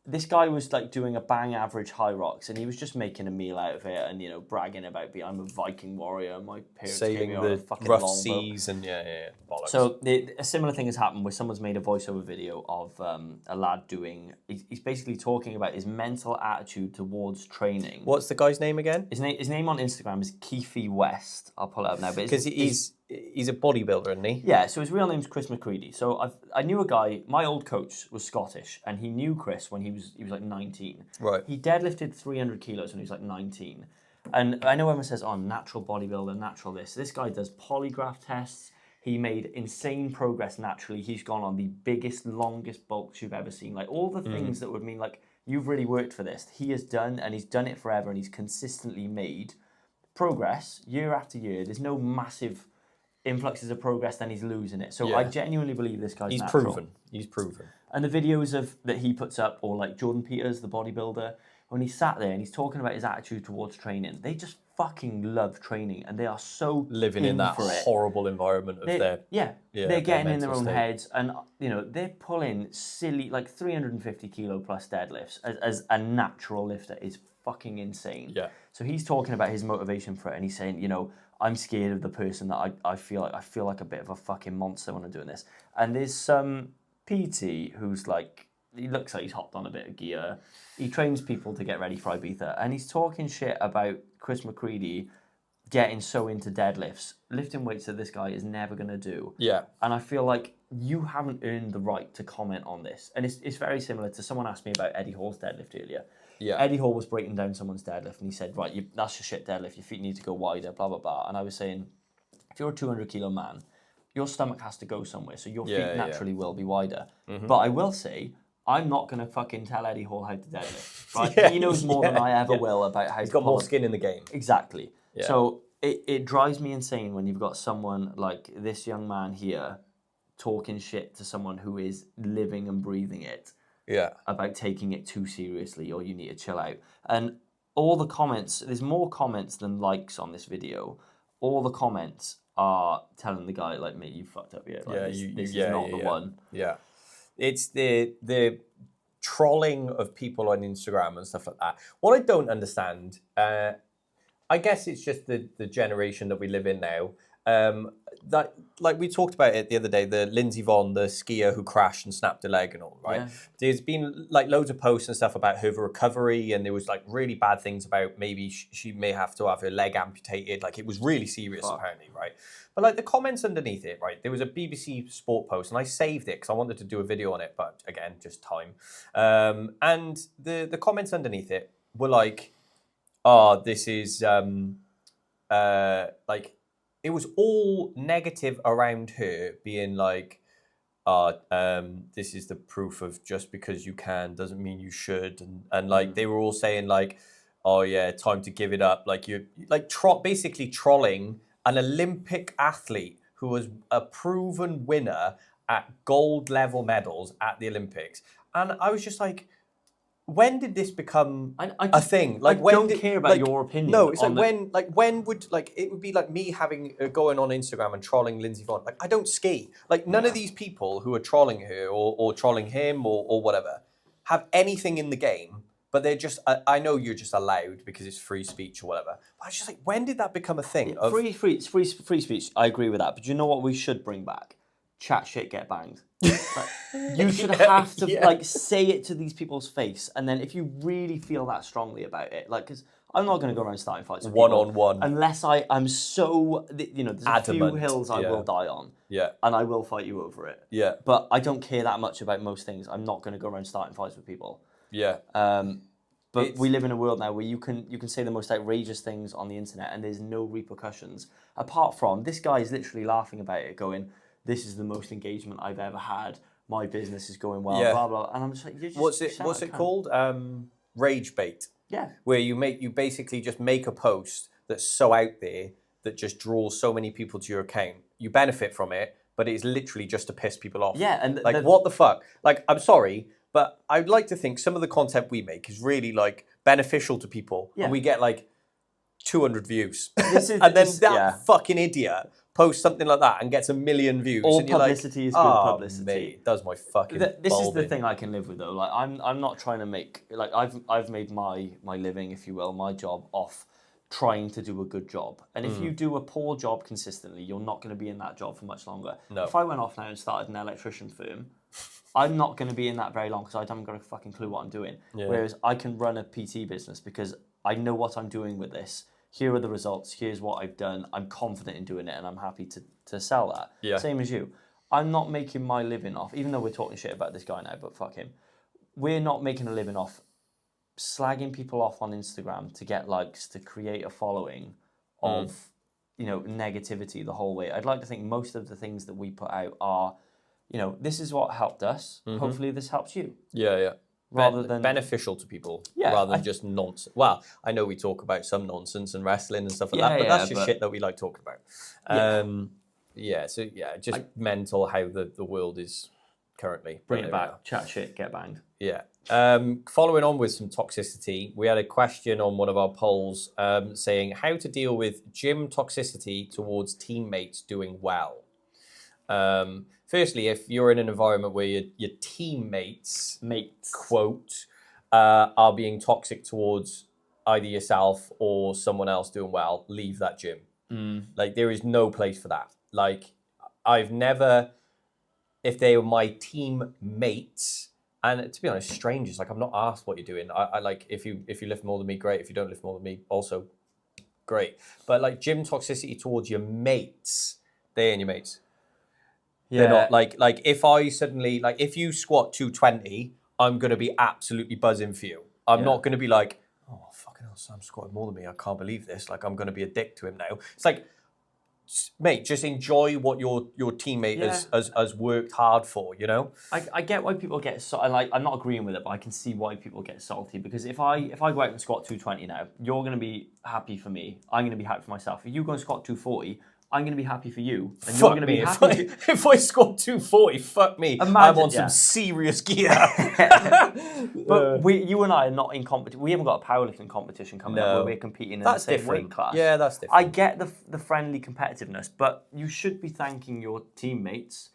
this guy was like doing a bang average high rocks and he was just making a meal out of it and bragging about I'm a Viking warrior, my parents sailing gave me the fucking rough longboat. seas and bollocks. So a similar thing has happened where someone's made a voiceover video of a lad doing. He's basically talking about his mental attitude towards training. What's the guy's name again? His name on Instagram is Keefe West. I'll pull it up now, because he's a bodybuilder, isn't he? Yeah, so his real name's Chris McCready. So I knew a guy, my old coach was Scottish, and he knew Chris when he was like 19. Right. He deadlifted 300 kilos when he was like 19. And I know everyone says, oh, natural bodybuilder, natural this. This guy does polygraph tests. He made insane progress naturally. He's gone on the biggest, longest bulks you've ever seen. Like all the things that would mean like, you've really worked for this. He has done, and he's done it forever, and he's consistently made progress year after year. There's no massive influxes of progress, then he's losing it. So I genuinely believe this guy's natural. He's proven. And the videos that he puts up, or like Jordan Peters, the bodybuilder, when he sat there and he's talking about his attitude towards training, they just fucking love training and they are so living in that horrible environment of they're getting in their own heads, and they're pulling silly like 350 kilo plus deadlifts as a natural lifter is fucking insane. Yeah. So he's talking about his motivation for it, and he's saying, I'm scared of the person that I feel like a bit of a fucking monster when I'm doing this. And there's some PT who's like, he looks like he's hopped on a bit of gear. He trains people to get ready for Ibiza, and he's talking shit about Chris McCready getting so into deadlifts, lifting weights that this guy is never going to do. Yeah. And I feel like you haven't earned the right to comment on this. And it's very similar to someone asked me about Eddie Hall's deadlift earlier. Yeah. Eddie Hall was breaking down someone's deadlift, and he said, right, that's your shit deadlift. Your feet need to go wider, blah, blah, blah. And I was saying, if you're a 200 kilo man, your stomach has to go somewhere, so your feet naturally will be wider. Mm-hmm. But I will say, I'm not going to fucking tell Eddie Hall how to deadlift. Right? He knows more than I ever will about how He's got more skin in the game. Exactly. Yeah. So it drives me insane when you've got someone like this young man here talking shit to someone who is living and breathing it. Yeah. About taking it too seriously, or you need to chill out. And all the comments, there's more comments than likes on this video. All the comments are telling the guy, like, mate, you fucked up here. Like, this is not the one. Yeah. It's the trolling of people on Instagram and stuff like that. What I don't understand, I guess it's just the generation that we live in now. That, like we talked about it the other day, the Lindsey Vonn, the skier who crashed and snapped a leg and all, right? Yeah. There's been like loads of posts and stuff about her recovery, and there was like really bad things about maybe she may have to have her leg amputated. Like it was really serious apparently, right? But like the comments underneath it, right? There was a BBC Sport post, and I saved it because I wanted to do a video on it, but again, just time. And the comments underneath it were like, "Oh, this is like." It was all negative around her, being like, this is the proof of just because you can doesn't mean you should, and like they were all saying like, oh yeah, time to give it up. Like you're like basically trolling an Olympic athlete who was a proven winner at gold level medals at the Olympics, and I was just like, when did this become a thing? Like, I don't care about your opinion. No, it's like when would like it would be like me having going on Instagram and trolling Lindsey Vonn. Like, I don't ski. Like, none of these people who are trolling her or trolling him or whatever have anything in the game. But they're just. I know you're just allowed because it's free speech or whatever. But I was just like, when did that become a thing? Free speech. I agree with that. But you know what we should bring back? Chat shit, get banged. Like, you should have to like say it to these people's face, and then if you really feel that strongly about it, like, because I'm not going to go around starting fights with one-on-one unless I'm so there's adamant. A few hills I will die on, and I will fight you over it. Yeah, but I don't care that much about most things. I'm not going to go around starting fights with people. Yeah. But we live in a world now where you can say the most outrageous things on the internet, and there's no repercussions apart from this guy is literally laughing about it, going, "This is the most engagement I've ever had. My business is going well." Blah blah. And I'm just like, you're just what's it called? Rage bait. Yeah. Where you basically just make a post that's so out there that just draws so many people to your account. You benefit from it, but it's literally just to piss people off. Yeah, and like what the fuck? Like, I'm sorry, but I'd like to think some of the content we make is really like beneficial to people, and we get like 200 views, and then that fucking idiot posts something like that and gets 1 million views. All and you're publicity like, is good publicity. Mate, it does my fucking. This is the thing I can live with though. Like I'm not trying to make like I've made my living, if you will, my job off trying to do a good job. And if you do a poor job consistently, you're not going to be in that job for much longer. No. If I went off now and started an electrician firm, I'm not going to be in that very long because I haven't got a fucking clue what I'm doing. Yeah. Whereas I can run a PT business because I know what I'm doing with this. Here are the results. Here's what I've done. I'm confident in doing it, and I'm happy to sell that. Yeah. Same as you. I'm not making my living off, even though we're talking shit about this guy now, but fuck him. We're not making a living off slagging people off on Instagram to get likes, to create a following of, negativity the whole way. I'd like to think most of the things that we put out are, this is what helped us. Mm-hmm. Hopefully this helps you. Yeah, yeah. Rather than beneficial to people, rather than just nonsense. Well, I know we talk about some nonsense and wrestling and stuff like that, but that's just shit that we like talking about. Just mental how the world is currently. Bring it back. Chat shit, get banged. Yeah. Following on with some toxicity, we had a question on one of our polls saying how to deal with gym toxicity towards teammates doing well. Firstly, if you're in an environment where your teammates, quote, are being toxic towards either yourself or someone else doing well, leave that gym. Like, there is no place for that. Like, I've never, if they were my teammates, and to be honest, strangers, like, I'm not asked what you're doing. I like, if you lift more than me, great. If you don't lift more than me, also great. But like, gym toxicity towards your mates, they ain't your mates. Yeah. They're not like if I suddenly, like, if you squat 220, I'm going to be absolutely buzzing for you. I'm not going to be like, oh, fucking hell, Sam squatted more than me. I can't believe this. Like, I'm going to be a dick to him now. It's like, mate, just enjoy what your teammate has worked hard for, you know? I get why people get I'm not agreeing with it, but I can see why people get salty, because if I go out and squat 220 now, you're going to be happy for me. I'm going to be happy for myself. If you go and squat 240, I'm going to be happy for you. And you're going to be happy. If I squat 240, fuck me. Imagine, I'm on some serious gear. But you and I are not in competition. We haven't got a powerlifting competition coming up where we're competing in the same weight class. Yeah, that's different. I get the friendly competitiveness, but you should be thanking your teammates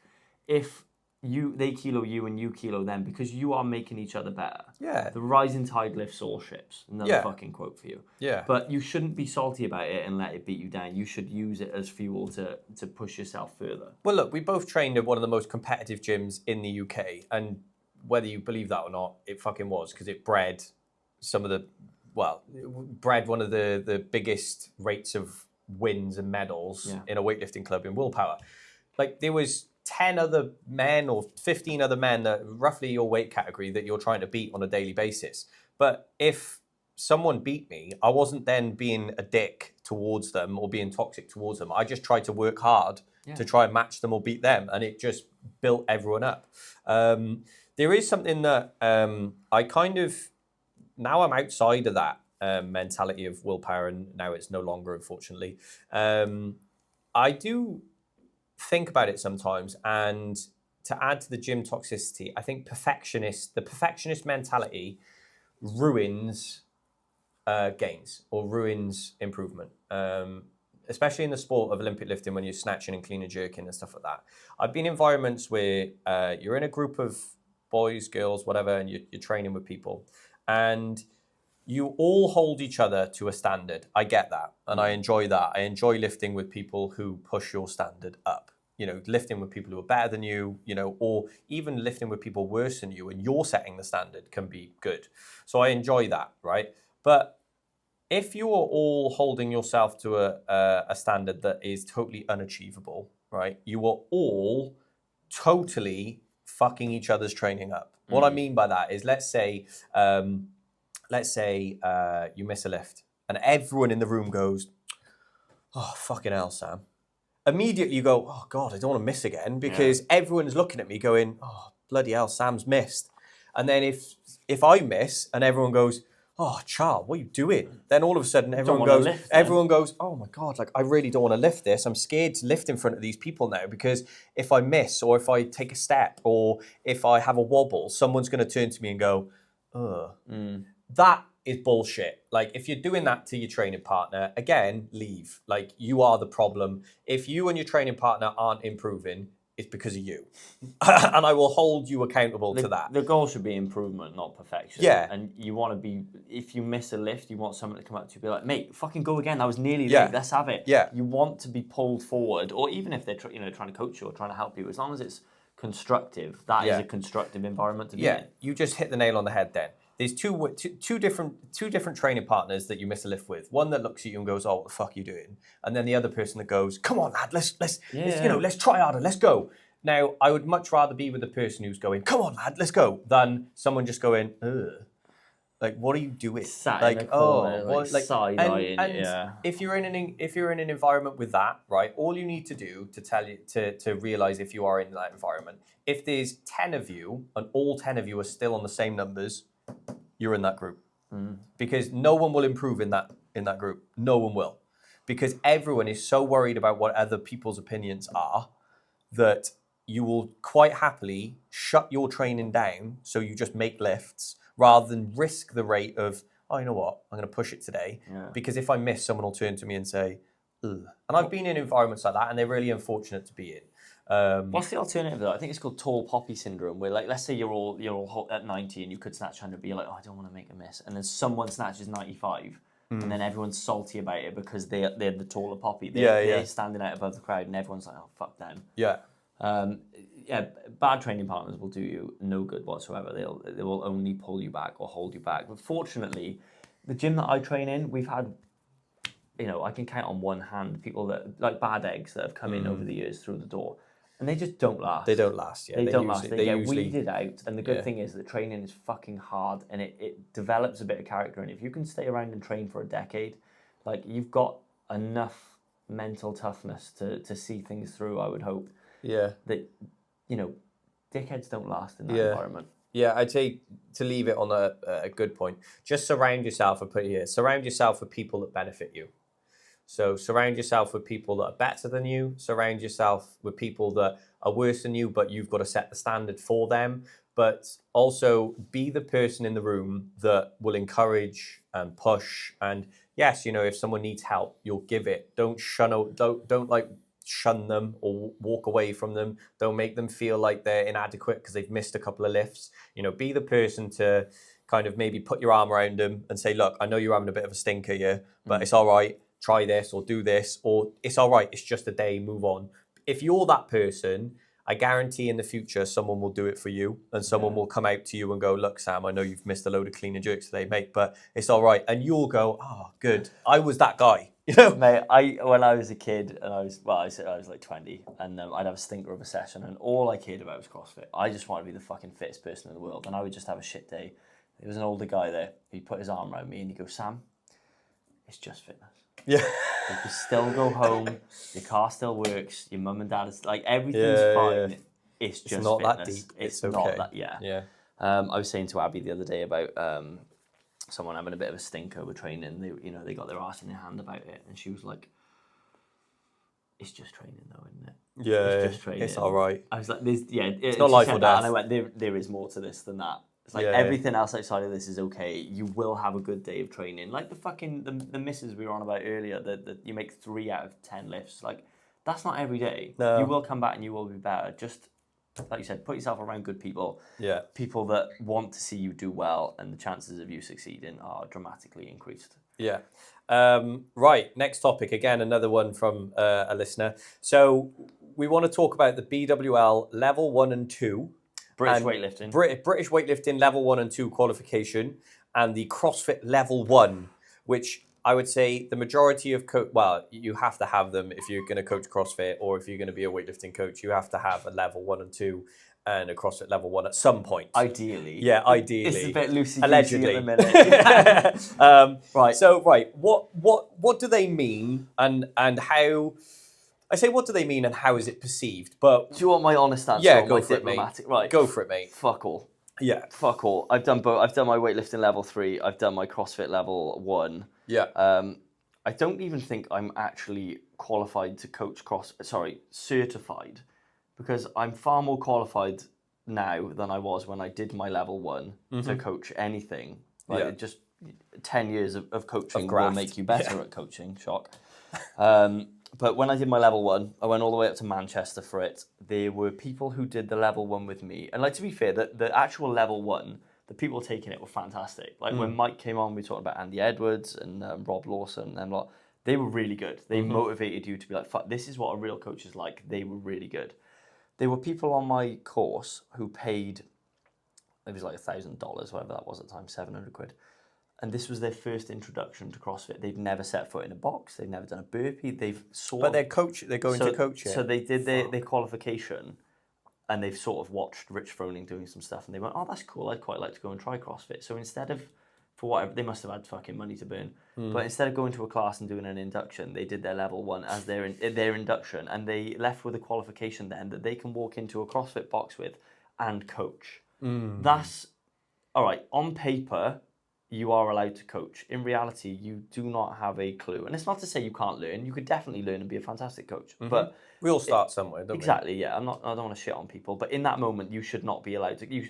if they kilo you and you kilo them, because you are making each other better. Yeah. The rising tide lifts all ships. Another fucking quote for you. Yeah. But you shouldn't be salty about it and let it beat you down. You should use it as fuel to push yourself further. Well, look, we both trained at one of the most competitive gyms in the UK, and whether you believe that or not, it fucking was, because it bred one of the biggest rates of wins and medals in a weightlifting club in Willpower. Like, there was 10 other men or 15 other men that roughly your weight category that you're trying to beat on a daily basis. But if someone beat me, I wasn't then being a dick towards them or being toxic towards them. I just tried to work hard to try and match them or beat them. And it just built everyone up. There is something that I kind of, now I'm outside of that mentality of willpower, and now it's no longer, unfortunately. I do think about it sometimes, and to add to the gym toxicity, I think the perfectionist mentality ruins gains or ruins improvement, especially in the sport of Olympic lifting when you're snatching and clean and jerking and stuff like that. I've been in environments where you're in a group of boys, girls, whatever, and you're training with people, and you all hold each other to a standard. I get that, and I enjoy that. I enjoy lifting with people who push your standard up. Lifting with people who are better than you, or even lifting with people worse than you, and you're setting the standard can be good. So I enjoy that, right? But if you are all holding yourself to a standard that is totally unachievable, right? You are all totally fucking each other's training up. What I mean by that is, let's say you miss a lift and everyone in the room goes, "Oh, fucking hell, Sam." Immediately you go, "Oh God, I don't want to miss again," because everyone's looking at me going, "Oh, bloody hell, Sam's missed." And then if I miss and everyone goes, "Oh, Charles, what are you doing?" Then all of a sudden everyone goes, "Oh my God, like I really don't want to lift this. I'm scared to lift in front of these people now because if I miss or if I take a step or if I have a wobble, someone's going to turn to me and go, ugh." That is bullshit. Like, if you're doing that to your training partner, again, leave. Like, you are the problem. If you and your training partner aren't improving, it's because of you. And I will hold you accountable to that. The goal should be improvement, not perfection. Yeah. And you want to be, if you miss a lift, you want someone to come up to you and be like, "Mate, fucking go again. That was nearly there. Let's have it." Yeah. You want to be pulled forward, or even if they're trying to coach you or trying to help you, as long as it's constructive, that is a constructive environment to be in. Yeah, you just hit the nail on the head then. There's two different training partners that you miss a lift with. One that looks at you and goes, "Oh, what the fuck are you doing?" And then the other person that goes, "Come on, lad, let's try harder, let's go." Now, I would much rather be with the person who's going, "Come on, lad, let's go," than someone just going, "Ugh." Like, what are you doing? Sat in a corner, side-eyeing. And if you're in an environment with that, right, all you need to do to realize if you are in that environment, if there's 10 of you and all 10 of you are still on the same numbers, you're in that group. Because no one will improve in that group. No one will. Because everyone is so worried about what other people's opinions are that you will quite happily shut your training down so you just make lifts rather than risk the rate of, "Oh, you know what, I'm going to push it today." Because if I miss, someone will turn to me and say, "Ugh." And I've been in environments like that, and they're really unfortunate to be in. What's the alternative though? I think it's called tall poppy syndrome, where, like, let's say you're all at 90 and you could snatch 100, but you're like, "Oh, I don't want to make a miss," and then someone snatches 95, and then everyone's salty about it because they're the taller poppy. They're standing out above the crowd, and everyone's like, "Oh, fuck them." Bad training partners will do you no good whatsoever. They will only pull you back or hold you back. But fortunately, the gym that I train in, we've had, I can count on one hand people that, like, bad eggs that have come in over the years through the door, and they just don't last. They don't last. Yeah, they don't last. They get weeded out. And the good thing is that training is fucking hard, and it develops a bit of character. And if you can stay around and train for a decade, like, you've got enough mental toughness to see things through, I would hope. Yeah. That, dickheads don't last in that environment. Yeah, I'd say, to leave it on a good point, just surround yourself with people that benefit you. So surround yourself with people that are better than you. Surround yourself with people that are worse than you, but you've got to set the standard for them. But also be the person in the room that will encourage and push. And yes, if someone needs help, you'll give it. Don't shun them or walk away from them. Don't make them feel like they're inadequate because they've missed a couple of lifts. Be the person to kind of maybe put your arm around them and say, "Look, I know you're having a bit of a stinker here, but it's all right. Try this or do this," or "It's all right. It's just a day. Move on." If you're that person, I guarantee in the future someone will do it for you, and someone will come out to you and go, "Look, Sam, I know you've missed a load of clean and jerks today, mate, but it's all right." And you'll go, "Oh, good. I was that guy." Mate, when I was a kid, and I was like 20, and I'd have a stinker of a session, and all I cared about was CrossFit. I just wanted to be the fucking fittest person in the world, and I would just have a shit day. There was an older guy there. He put his arm around me and he goes, "Sam, it's just fitness." Yeah. You can still go home. Your car still works. Your mum and dad is like everything's fine. Yeah. It's just not fitness. that deep. It's okay. not that. Yeah. Yeah. I was saying to Abby the other day about someone having a bit of a stink over training. They got their arse in their hand about it, and she was like, "It's just training, though, isn't it? Yeah, it's just training. It's all right." I was like, it's not life or death." And I went, there is more to this than that. It's like everything else outside of this is okay. You will have a good day of training. Like the misses we were on about earlier, that you make 3 out of 10 lifts. Like that's not every day. No. You will come back and you will be better. Just like you said, put yourself around good people. Yeah. People that want to see you do well, and the chances of you succeeding are dramatically increased. Yeah. Right. Next topic. Again, another one from a listener. So we want to talk about the BWL level 1 and 2. British weightlifting. British weightlifting level 1 and 2 qualification, and the CrossFit level 1, which I would say the majority of you have to have them if you're going to coach CrossFit, or if you're going to be a weightlifting coach, you have to have a level 1 and 2 and a CrossFit level 1 at some point. Ideally. Yeah, ideally. It's a bit loosey-goosey allegedly at the minute. Right. So, what do they mean, and how? I say, what do they mean, and how is it perceived? But do you want my honest answer? Yeah, or go my for it, mate. diplomatic? Right. Go for it, mate. Fuck all. Yeah. Fuck all. I've done both. I've done my weightlifting level 3. I've done my CrossFit level 1. Yeah. I don't even think I'm actually qualified to coach certified, because I'm far more qualified now than I was when I did my level 1 to coach anything. Like just 10 years of coaching will make you better at coaching. Shock. But when I did my level 1, I went all the way up to Manchester for it. There were people who did the level 1 with me. And like, to be fair, the actual level 1, the people taking it were fantastic. Like when Mike came on, we talked about Andy Edwards and Rob Lawson and them lot. They were really good. They motivated you to be like, fuck, this is what a real coach is like. They were really good. There were people on my course who paid, it was like $1,000, whatever that was at the time, 700 quid. And this was their first introduction to CrossFit. They've never set foot in a box. They've never done a burpee. They're going to coach it. So they did their qualification, and they've sort of watched Rich Froning doing some stuff, and they went, oh, that's cool. I'd quite like to go and try CrossFit. So instead of, for whatever, they must have had fucking money to burn. But instead of going to a class and doing an induction, they did their level 1 as their induction, and they left with a qualification then that they can walk into a CrossFit box with and coach. That's, all right, on paper, you are allowed to coach. In reality, you do not have a clue. And it's not to say you can't learn. You could definitely learn and be a fantastic coach. But we all start somewhere, don't we? Exactly, yeah. I don't want to shit on people. But in that moment, you should not be allowed to. You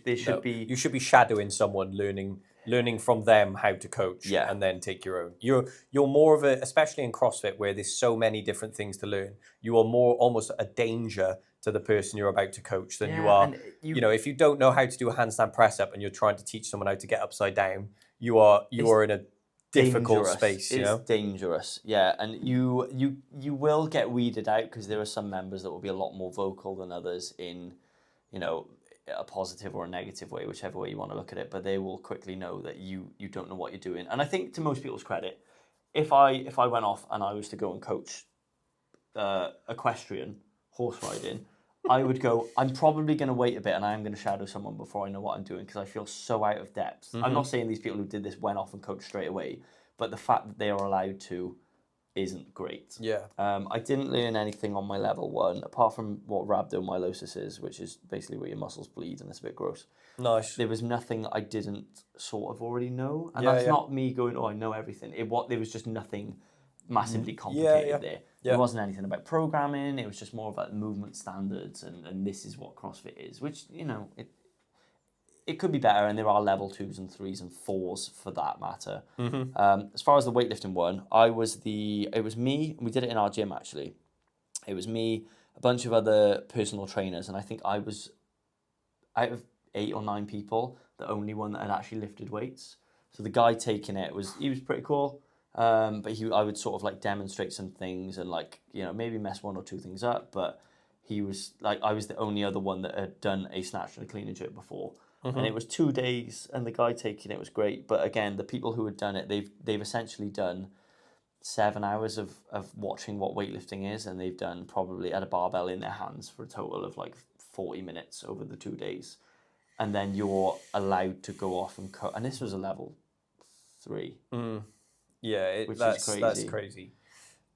should be shadowing someone, learning from them how to coach, and then take your own. You're more of especially in CrossFit, where there's so many different things to learn, you are more almost a danger to the person you're about to coach than you are. If you don't know how to do a handstand press up and you're trying to teach someone how to get upside down, you are in a difficult space. It's dangerous, yeah. And you will get weeded out, because there are some members that will be a lot more vocal than others in, a positive or a negative way, whichever way you want to look at it. But they will quickly know that you don't know what you're doing. And I think, to most people's credit, if I went off and I was to go and coach equestrian horse riding, I would go, I'm probably going to wait a bit, and I am going to shadow someone before I know what I'm doing, because I feel so out of depth. I'm not saying these people who did this went off and coached straight away, but the fact that they are allowed to isn't great. Yeah. I didn't learn anything on my level 1, apart from what rhabdomyolysis is, which is basically where your muscles bleed, and it's a bit gross. Nice. There was nothing I didn't sort of already know, and that's not me going, oh, I know everything. There was just nothing massively complicated there. It wasn't anything about programming. It was just more about movement standards, and this is what CrossFit is, which, it could be better, and there are level 2s and 3s and 4s for that matter. As far as the weightlifting one, it was me, and we did it in our gym actually. It was me, a bunch of other personal trainers, and I think I was, out of 8 or 9 people, the only one that had actually lifted weights. So the guy taking it he was pretty cool. But I would sort of like demonstrate some things and maybe mess 1 or 2 things up, but he was like, I was the only other one that had done a snatch and a clean and jerk before. And it was 2 days, and the guy taking it was great. But again, the people who had done it, they've essentially done 7 hours of watching what weightlifting is, and they've done probably had a barbell in their hands for a total of like 40 minutes over the 2 days. And then you're allowed to go off and cut. And this was a level 3. Yeah, which is crazy. That's crazy.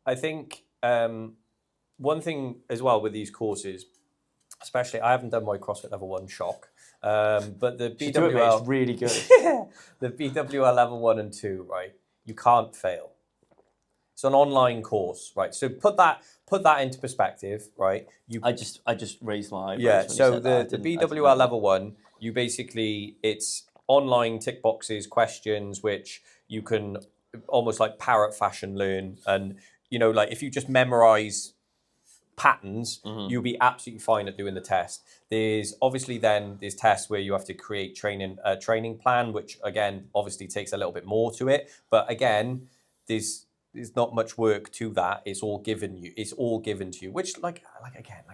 I think one thing as well with these courses, especially, I haven't done my CrossFit Level 1 shock, but the BWL... It's really good. The BWL Level 1 and 2, right? You can't fail. It's an online course, right? So put that into perspective, right? I just raised my eyebrows. Yeah. When So you said the BWL Level 1, you basically, it's online tick boxes, questions, which you can almost like parrot fashion learn. And, you know, like if you just memorize patterns, you'll be absolutely fine at doing the test. There's obviously then there's tests where you have to create a training plan, which again, obviously takes a little bit more to it. But again, there's not much work to that. It's all given to you, which like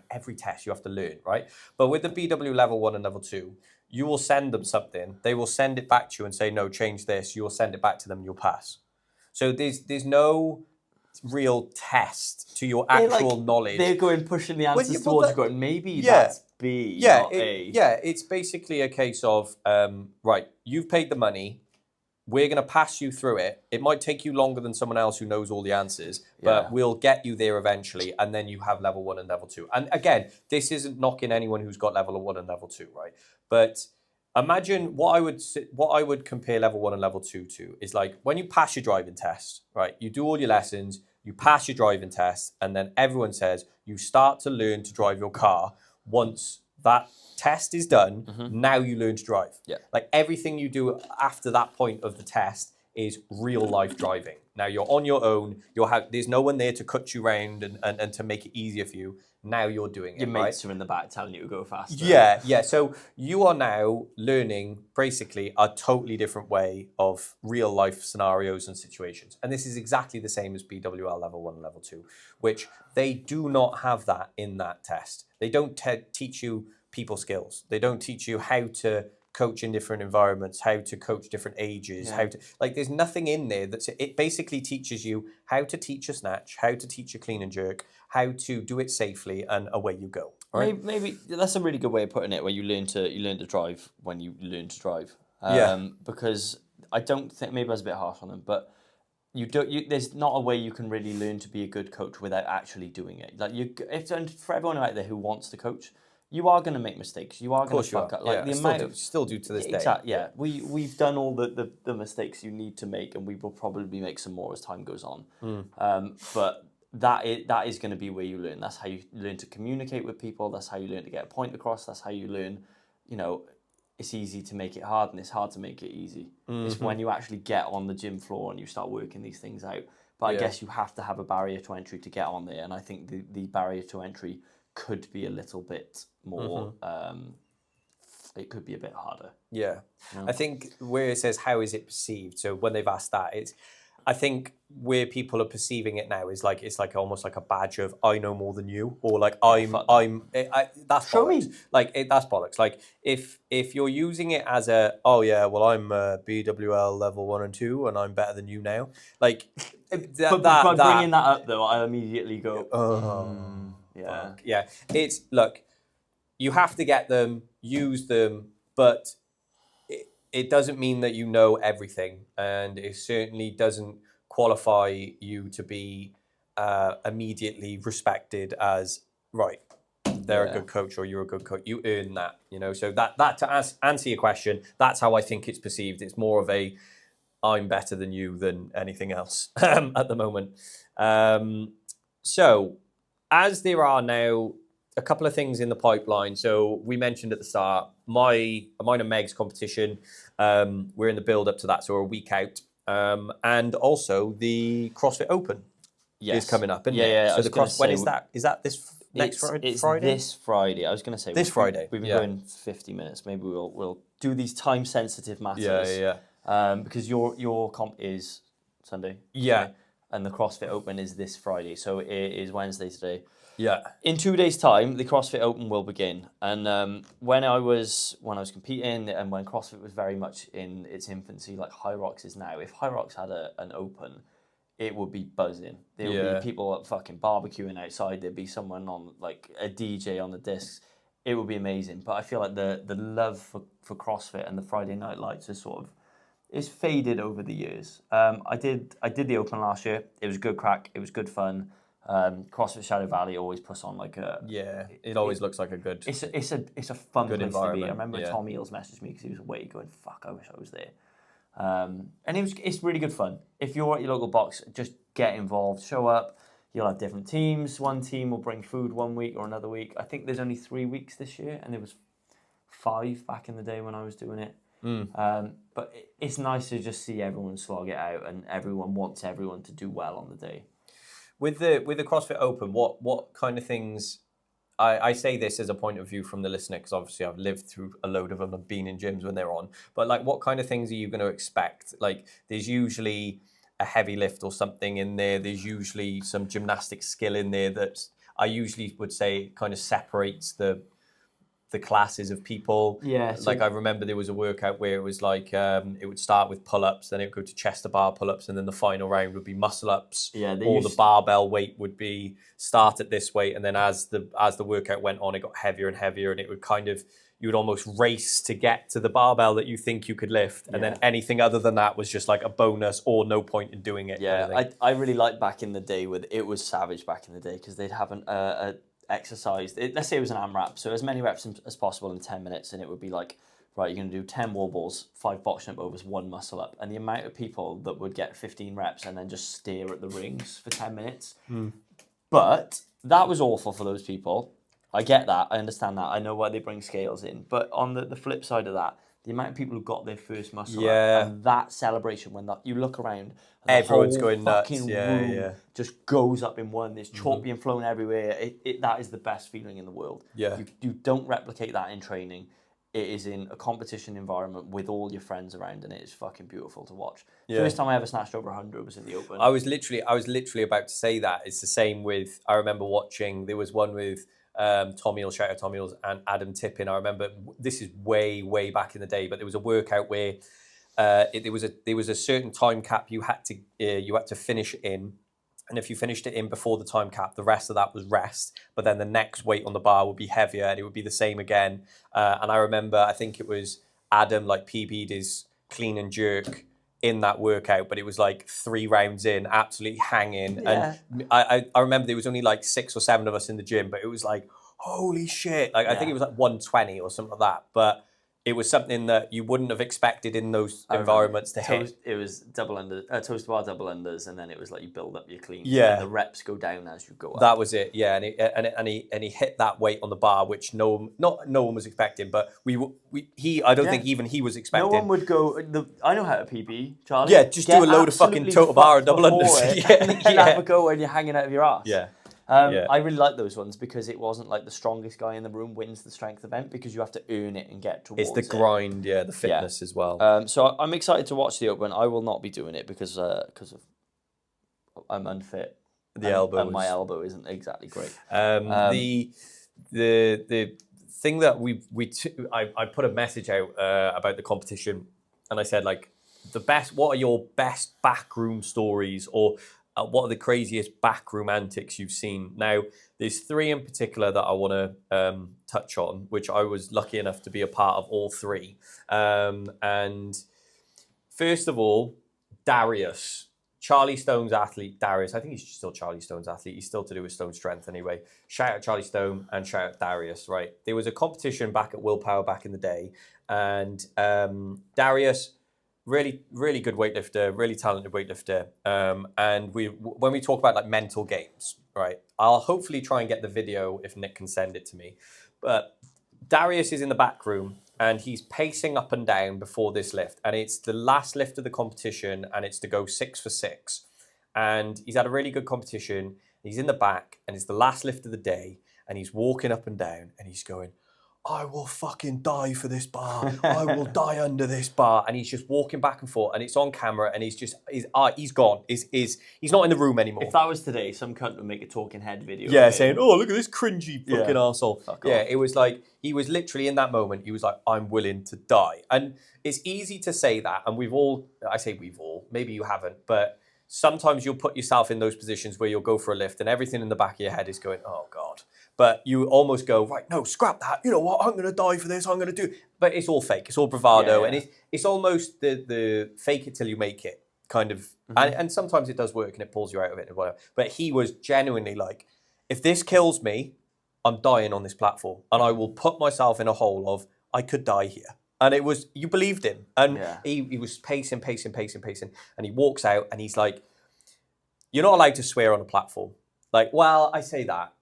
every test you have to learn, right? But with the BW Level 1 and Level 2, you will send them something. They will send it back to you and say, no, change this. You will send it back to them and you'll pass. So there's no real test to your actual knowledge. They're going pushing the answers towards you, going, maybe that's B, not A. Yeah, it's basically a case of, right, you've paid the money, we're going to pass you through it. It might take you longer than someone else who knows all the answers, but we'll get you there eventually, and then you have Level 1 and Level 2. And again, this isn't knocking anyone who's got Level 1 and Level 2, right? But imagine what I would compare Level 1 and Level 2 to is like when you pass your driving test, right? You do all your lessons, you pass your driving test, and then everyone says you start to learn to drive your car once that test is done. Now you learn to drive. Yeah. Like everything you do after that point of the test is real life driving. Now you're on your own. There's no one there to cut you around and to make it easier for you. Now you're doing it. Your mates are in the back telling you to go faster. Yeah. So you are now learning basically a totally different way of real life scenarios and situations. And this is exactly the same as BWL Level 1 and Level 2, which they do not have that in that test. They don't teach you people skills. They don't teach you how to coach in different environments, how to coach different ages, there's nothing in there it basically teaches you how to teach a snatch, how to teach a clean and jerk, how to do it safely, and away you go. Right? Maybe that's a really good way of putting it, where you learn to drive when you learn to drive. Because I don't think, maybe I was a bit harsh on them, but there's not a way you can really learn to be a good coach without actually doing it. For everyone out there who wants to coach, you are going to make mistakes. You are going to fuck up. Like the amount still do to this day. Exactly. Yeah, we've done all the mistakes you need to make, and we will probably make some more as time goes on. But that is going to be where you learn. That's how you learn to communicate with people. That's how you learn to get a point across. That's how you learn. You know, it's easy to make it hard, and it's hard to make it easy. It's when you actually get on the gym floor and you start working these things out. But I guess you have to have a barrier to entry to get on there, and I think the barrier to entry could be a little bit more, it could be a bit harder. Yeah. I think where it says, how is it perceived? So when they've asked that, I think where people are perceiving it now is like, it's like almost like a badge of, I know more than you, or like that's Show bollocks. me. Like that's bollocks. Like if you're using it as a, oh yeah, well I'm BWL Level 1 and 2 and I'm better than you now. Like but bringing that up though, I immediately go, fuck. Yeah. It's, look, you have to get them, use them, but it doesn't mean that you know everything, and it certainly doesn't qualify you to be immediately respected as, right, they're a good coach or you're a good coach. You earn that, you know. So that to answer your question, that's how I think it's perceived. It's more of a, I'm better than you than anything else at the moment. So as there are now a couple of things in the pipeline. So we mentioned at the start, mine and Meg's competition. We're in the build up to that, so we're a week out. And also the CrossFit Open is coming up, isn't it? So when is that? Is that this next Friday? It's this Friday. I was going to say this Friday. We've been going 50 minutes. Maybe we'll do these time sensitive matters. Because your comp is Sunday. Yeah. And the CrossFit Open is this Friday. So it is Wednesday today. Yeah. In 2 days' time, the CrossFit Open will begin. And when I was competing, and when CrossFit was very much in its infancy, like High Rocks is now, if High Rocks had an Open, it would be buzzing. There would be people fucking barbecuing outside. There'd be someone on, like a DJ on the discs. It would be amazing. But I feel like the love for CrossFit and the Friday Night Lights is sort of, it's faded over the years. I did the Open last year. It was good crack. It was good fun. CrossFit Shadow Valley always puts on like a... Yeah, it always looks like a good... It's a fun good place to be. I environment, remember yeah. Tom Eels messaged me because he was away going, fuck, I wish I was there. And it's really good fun. If you're at your local box, just get involved, show up. You'll have different teams. One team will bring food one week or another week. I think there's only 3 weeks this year, and there was 5 back in the day when I was doing it. But it's nice to just see everyone slog it out, and everyone wants everyone to do well on the day. With the CrossFit Open, what kind of things? I say this as a point of view from the listener, because obviously I've lived through a load of them and been in gyms when they're on. But like, what kind of things are you going to expect? Like, there's usually a heavy lift or something in there. There's usually some gymnastic skill in there that I usually would say kind of separates the classes of people. Yeah. So like I remember there was a workout where it was like it would start with pull-ups, then it would go to chest to bar pull-ups, and then the final round would be muscle-ups. Yeah. Or the barbell weight would be start at this weight, and then as the workout went on, it got heavier and heavier, and it would kind of, you would almost race to get to the barbell that you think you could lift, and then anything other than that was just like a bonus or no point in doing it. Yeah, kind of thing. I really liked back in the day it was savage back in the day, because they'd have a exercise. Let's say it was an AMRAP, so as many reps as possible in 10 minutes, and it would be like, right, you're going to do 10 wall balls, 5 box jump overs, 1 muscle up, and the amount of people that would get 15 reps and then just stare at the rings for 10 minutes. But that was awful for those people. I get that, I understand that, I know why they bring scales in, but on the flip side of that, the amount of people who got their first muscle up, and that celebration when you look around, everyone's the whole going nuts. fucking room just goes up in one. There's chalk being flown everywhere. That is the best feeling in the world. Yeah. You don't replicate that in training. It is in a competition environment with all your friends around, and it is fucking beautiful to watch. Yeah. First time I ever snatched over 100 was in the Open. I was literally about to say that. It's the same with, I remember watching, there was one with Tom Eels, shout out Tom Eels, and Adam Tippin. I remember, this is way back in the day, but there was a workout where there was a certain time cap you had to finish it in, and if you finished it in before the time cap, the rest of that was rest. But then the next weight on the bar would be heavier, and it would be the same again. And I remember, I think it was Adam like PB'd his clean and jerk in that workout, but it was like 3 rounds in, absolutely hanging. Yeah. And I remember there was only like 6 or 7 of us in the gym, but it was like, holy shit. Like, I think it was like 120 or something like that. But it was something that you wouldn't have expected in those environments to hit. It was double under, toast bar double unders, and then it was like you build up your clean. Yeah. And the reps go down as you go up. That was it, yeah. And he hit that weight on the bar, which no one was expecting, but I don't think even he was expecting. No one would go. I know how to PB, Charlie. Yeah, just do a load of fucking total bar and double unders. And have a go when you're hanging out of your ass. Yeah. I really like those ones because it wasn't like the strongest guy in the room wins the strength event, because you have to earn it and get towards it. It's the grind, the fitness as well. So I'm excited to watch the Open. I will not be doing it because of I'm unfit. And my elbow isn't exactly great. The thing that I put a message out about the competition, and I said, like, what are your best backroom stories, or what are the craziest backroom antics you've seen? Now, there's 3 in particular that I want to touch on, which I was lucky enough to be a part of all 3. And first of all, Darius, Charlie Stone's athlete, Darius. I think he's still Charlie Stone's athlete. He's still to do with Stone Strength anyway. Shout out Charlie Stone and shout out Darius, right? There was a competition back at Willpower back in the day, and Darius, really good weightlifter, really talented weightlifter. And when we talk about like mental games, right? I'll hopefully try and get the video if Nick can send it to me. But Darius is in the back room and he's pacing up and down before this lift. And it's the last lift of the competition, and it's to go 6 for 6. And he's had a really good competition. He's in the back and it's the last lift of the day, and he's walking up and down and he's going, I will fucking die for this bar. I will die under this bar. And he's just walking back and forth, and it's on camera, and he's gone. He's not in the room anymore. If that was today, some cunt would make a talking head video. Yeah, saying, oh, look at this cringy fucking arsehole. Yeah, it was like, he was literally in that moment, he was like, I'm willing to die. And it's easy to say that, and we've all, maybe you haven't, but sometimes you'll put yourself in those positions where you'll go for a lift and everything in the back of your head is going, oh God. But you almost go, right, no, scrap that. You know what? I'm going to die for this. I'm going to do. But it's all fake. It's all bravado, and it's almost the fake it till you make it kind of. And sometimes it does work, and it pulls you out of it and whatever. But he was genuinely like, if this kills me, I'm dying on this platform, and I will put myself in a hole of I could die here. And it was, you believed him. And he was pacing, and he walks out, and he's like, you're not allowed to swear on a platform. Like, well, I say that.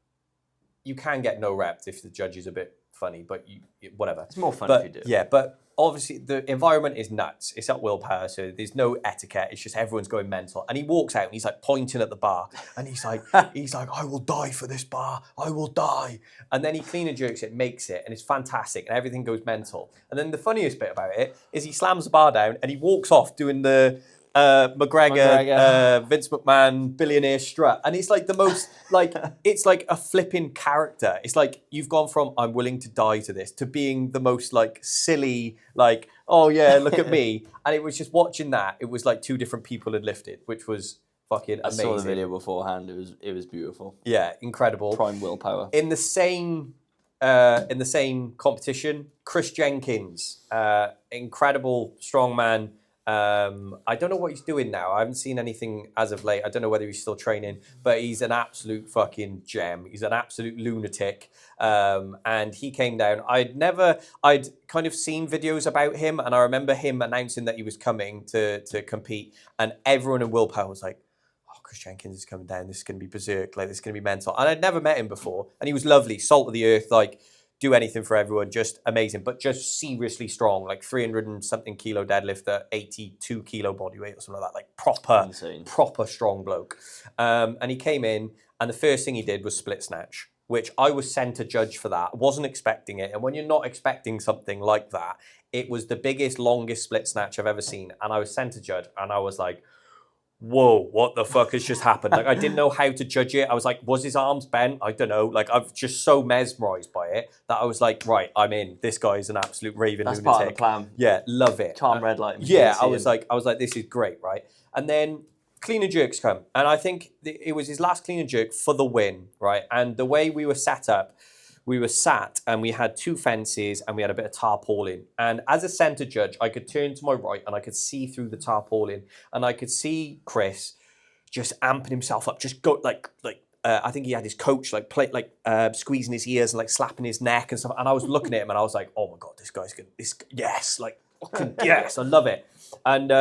You can get no reps if the judge is a bit funny, but whatever. It's more fun if you do. Yeah, but obviously the environment is nuts. It's at willpower, so there's no etiquette. It's just everyone's going mental. And he walks out and he's like pointing at the bar, and he's like, I will die for this bar. I will die. And then he clean and jerks it, makes it, and it's fantastic, and everything goes mental. And then the funniest bit about it is he slams the bar down and he walks off doing the McGregor. Vince McMahon billionaire strut, and it's like the most like it's like a flipping character. It's like you've gone from I'm willing to die to this to being the most like silly, like, oh yeah, look at me. And it was just watching that, it was like two different people had lifted, which was fucking amazing. I saw the video beforehand. It was beautiful. Yeah, incredible. Prime willpower. In the same competition, Chris Jenkins, incredible strongman. I don't know what he's doing now. I haven't seen anything as of late. I don't know whether he's still training, but he's an absolute fucking gem. He's an absolute lunatic. And he came down. I'd kind of seen videos about him, and I remember him announcing that he was coming to compete, and everyone in willpower was like, oh, Chris Jenkins is coming down. This is going to be berserk. Like, this is going to be mental. And I'd never met him before, and he was lovely, salt of the earth, like, do anything for everyone, just amazing, but just seriously strong, like 300 and something kilo deadlift at 82 kilo body weight or something like that, like proper strong bloke. And he came in, and the first thing he did was split snatch, which I was sent to judge for that. I wasn't expecting it. And when you're not expecting something like that, it was the biggest, longest split snatch I've ever seen. And I was sent to judge, and I was like, whoa, what the fuck has just happened? Like, I didn't know how to judge it. I was like, was his arms bent? I don't know. Like, I'm just so mesmerized by it that I was like, right, I'm in. This guy is an absolute raving lunatic. That's part of the plan. Yeah, love it. Calm red light. Yeah, I was like, this is great, right? And then clean and jerks come. And I think it was his last clean and jerk for the win, right? And the way we were set up, we were sat and we had two fences and we had a bit of tarpaulin. And as a centre judge, I could turn to my right and I could see through the tarpaulin, and I could see Chris just amping himself up, just go I think he had his coach squeezing his ears and like slapping his neck and stuff. And I was looking at him and I was like, oh my God, this guy's good. Yes, like, yes, I love it. And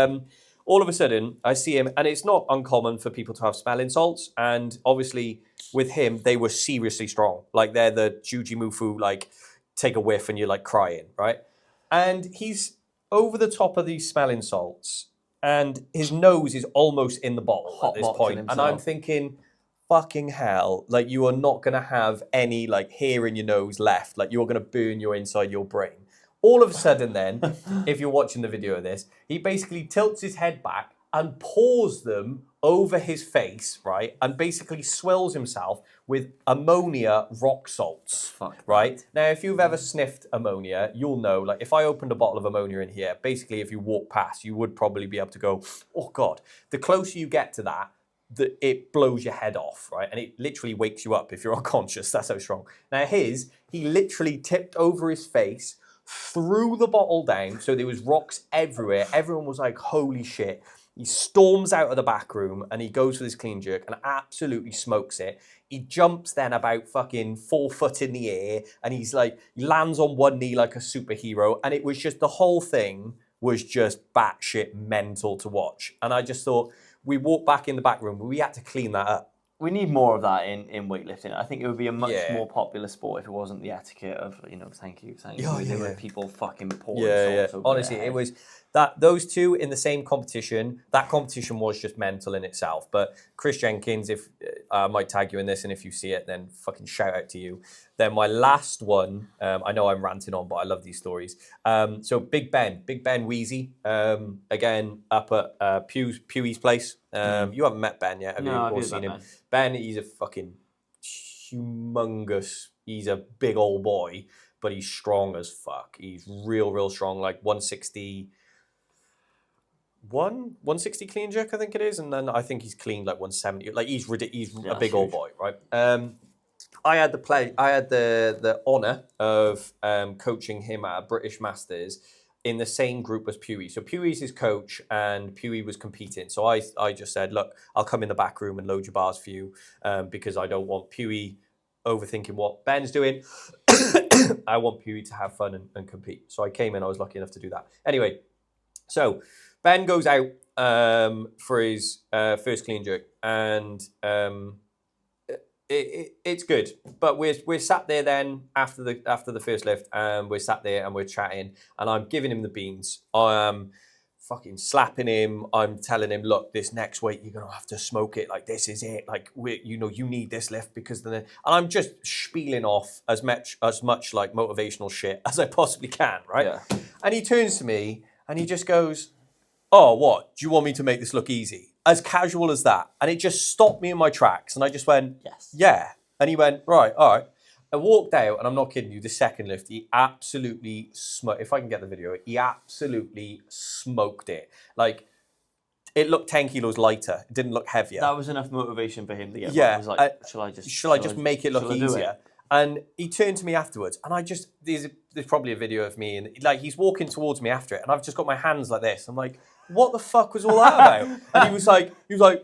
all of a sudden I see him, and it's not uncommon for people to have smelling salts. And obviously with him, they were seriously strong. Like, they're the Juji Mufu, like, take a whiff and you're like crying, right? And he's over the top of these smelling salts, and his nose is almost in the bottle at this point. And I'm thinking, fucking hell, like, you are not going to have any like hair in your nose left. Like, you're going to burn your inside your brain. All of a sudden then, if you're watching the video of this, he basically tilts his head back and pours them over his face, right? And basically swells himself with ammonia rock salts, right? Now, if you've ever sniffed ammonia, you'll know, like, if I opened a bottle of ammonia in here, basically if you walk past, you would probably be able to go, oh God. The closer you get to that, it blows your head off, right? And it literally wakes you up if you're unconscious. That's how strong. Now he literally tipped over his face, threw the bottle down, so there was rocks everywhere. Everyone was like, holy shit. He storms out of the back room and he goes for this clean jerk and absolutely smokes it. He jumps then about fucking 4 foot in the air, and he's like, he lands on one knee like a superhero. And it was just, the whole thing was just batshit mental to watch. And I just thought, we walked back in the back room, we had to clean that up. We need more of that in weightlifting. I think it would be a much more popular sport if it wasn't the etiquette of, thank you. There were people fucking pouring sauce. Honestly, it was that those two in the same competition. That competition was just mental in itself. But Chris Jenkins, if I might tag you in this, and if you see it, then fucking shout out to you. Then my last one, I know I'm ranting on, but I love these stories. So Big Ben Wheezy, again up at Pewie's place. You haven't met Ben yet, have you? Or seen him? Ben, he's a fucking humongous. He's a big old boy, but he's strong as fuck. He's real strong, like 160 clean jerk, I think it is, and then I think he's cleaned like 170. Like, he's a big old boy, right? I had the honour of coaching him at a British Masters in the same group as Pewee. So Pewee's his coach and Pewee was competing. So I just said, look, I'll come in the back room and load your bars for you because I don't want Pewee overthinking what Ben's doing. I want Pewee to have fun and compete. So I came in, I was lucky enough to do that. Anyway, so Ben goes out for his first clean jerk and it's good. But we're sat there then after the first lift and we're sat there and we're chatting and I'm giving him the beans. I'm fucking slapping him. I'm telling him, look, this next weight, you're going to have to smoke it. Like, this is it. Like, you need this lift because then... And I'm just spieling off as much like motivational shit as I possibly can, right? Yeah. And he turns to me and he just goes, oh, what? Do you want me to make this look easy? As casual as that. And it just stopped me in my tracks. And I just went, yes. Yeah. And he went, right, all right. I walked out, and I'm not kidding you, the second lift, he absolutely smoked. If I can get the video, he absolutely smoked it. Like, it looked 10 kilos lighter. It didn't look heavier. That was enough motivation for him to get one. He was like, shall I just make it look easier? And he turned to me afterwards, and there's probably a video of me, and like he's walking towards me after it, and I've just got my hands like this. I'm like, what the fuck was all that about? And he was like,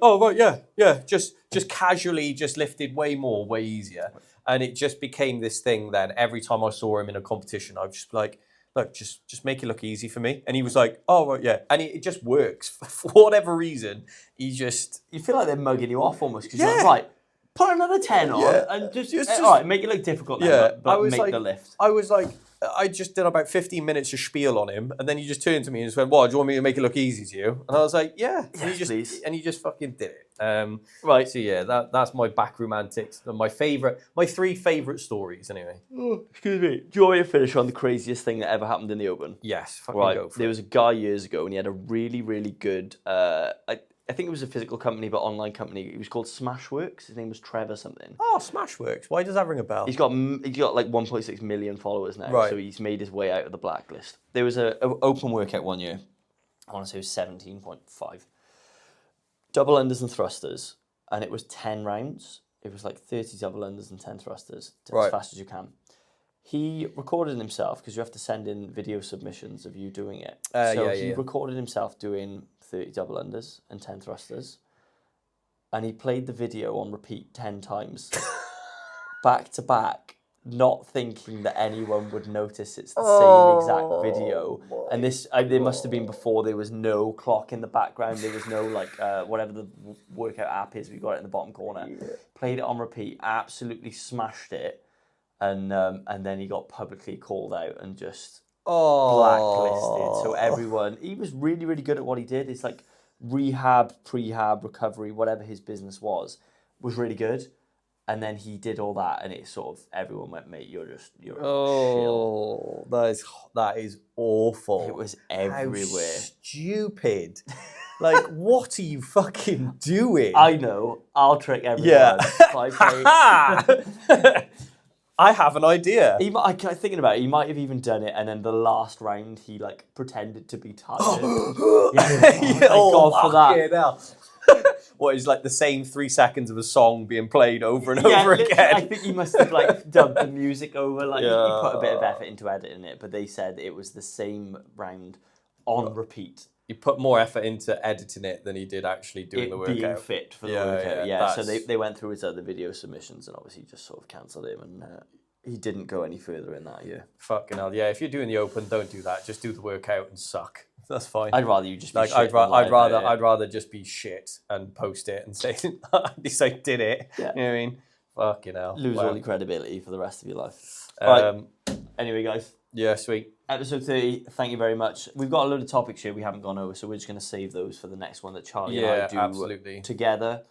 oh right, yeah, just casually, just lifted way more, way easier. And it just became this thing then. Every time I saw him in a competition, I was just like, look, just make it look easy for me. And he was like, oh, right, yeah. And it just works. For whatever reason, you feel like they're mugging you off almost. Because you're like, right, put another 10 on and just all right, make it look difficult then, but make the lift. I was like, I just did about 15 minutes of spiel on him. And then he just turned to me and just went, what, do you want me to make it look easy to you? And I was like, yeah. Yes, and he just fucking did it. Right. So yeah, that's my backroom antics. My three favourite stories anyway. Oh, excuse me. Do you want me to finish on the craziest thing that ever happened in the open? Yes. Go for There was a guy years ago and he had a really, really good, I think it was a physical company, but online company. It was called Smashworks. His name was Trevor something. Oh, Smashworks. Why does that ring a bell? He's got like 1.6 million followers now, right. So he's made his way out of the blacklist. There was an open workout one year. I want to say it was 17.5. Double unders and thrusters, and it was 10 rounds. It was like 30 double unders and 10 thrusters, as fast as you can. He recorded himself, because you have to send in video submissions of you doing it. He recorded himself doing 30 double unders and 10 thrusters. And he played the video on repeat 10 times, back to back, not thinking that anyone would notice it's the same exact video. And this, there must have been before there was no clock in the background. There was no whatever the workout app is. We got it in the bottom corner. Yeah. Played it on repeat, absolutely smashed it. And then he got publicly called out and just blacklisted. So everyone, he was really, really good at what he did. It's like rehab, prehab, recovery, whatever his business was really good. And then he did all that, and it sort of everyone went, mate, you're a shill. That is awful. It was everywhere. How stupid. Like, what are you fucking doing? I know. I'll trick everyone. I have an idea. I'm thinking about it. He might have even done it, and then the last round, he like pretended to be tired. God for that. What is like the same 3 seconds of a song being played over and over again? I think he must have like dubbed the music over. Like he put a bit of effort into editing it, but they said it was the same round on repeat. He put more effort into editing it than he did actually doing the workout. Being fit for the workout. Yeah. So they went through his other video submissions and obviously just sort of cancelled him, and he didn't go any further in that year. Fucking hell, yeah. If you're doing the open, don't do that. Just do the workout and suck. That's fine. I'd rather you just be like shit. I'd rather just be shit and post it and say at least I did it. Yeah. You know what I mean? Fucking hell. Lose all your credibility for the rest of your life. Right. Anyway, guys. Yeah, sweet. Episode 30, thank you very much. We've got a load of topics here we haven't gone over, so we're just going to save those for the next one that Charlie and I do together.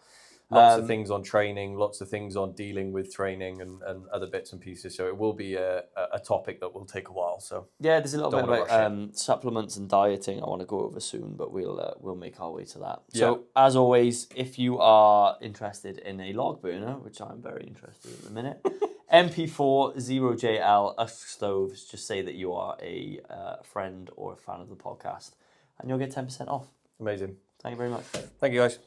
Lots of things on training, lots of things on dealing with training and other bits and pieces. So it will be a topic that will take a while. So yeah, there's a little bit about supplements and dieting I want to go over soon, but we'll make our way to that. So as always, if you are interested in a log burner, which I'm very interested in a minute, MP4 0JL Usk Stoves, just say that you are a friend or a fan of the podcast, and you'll get 10% off. Amazing. Thank you very much. Thank you, guys.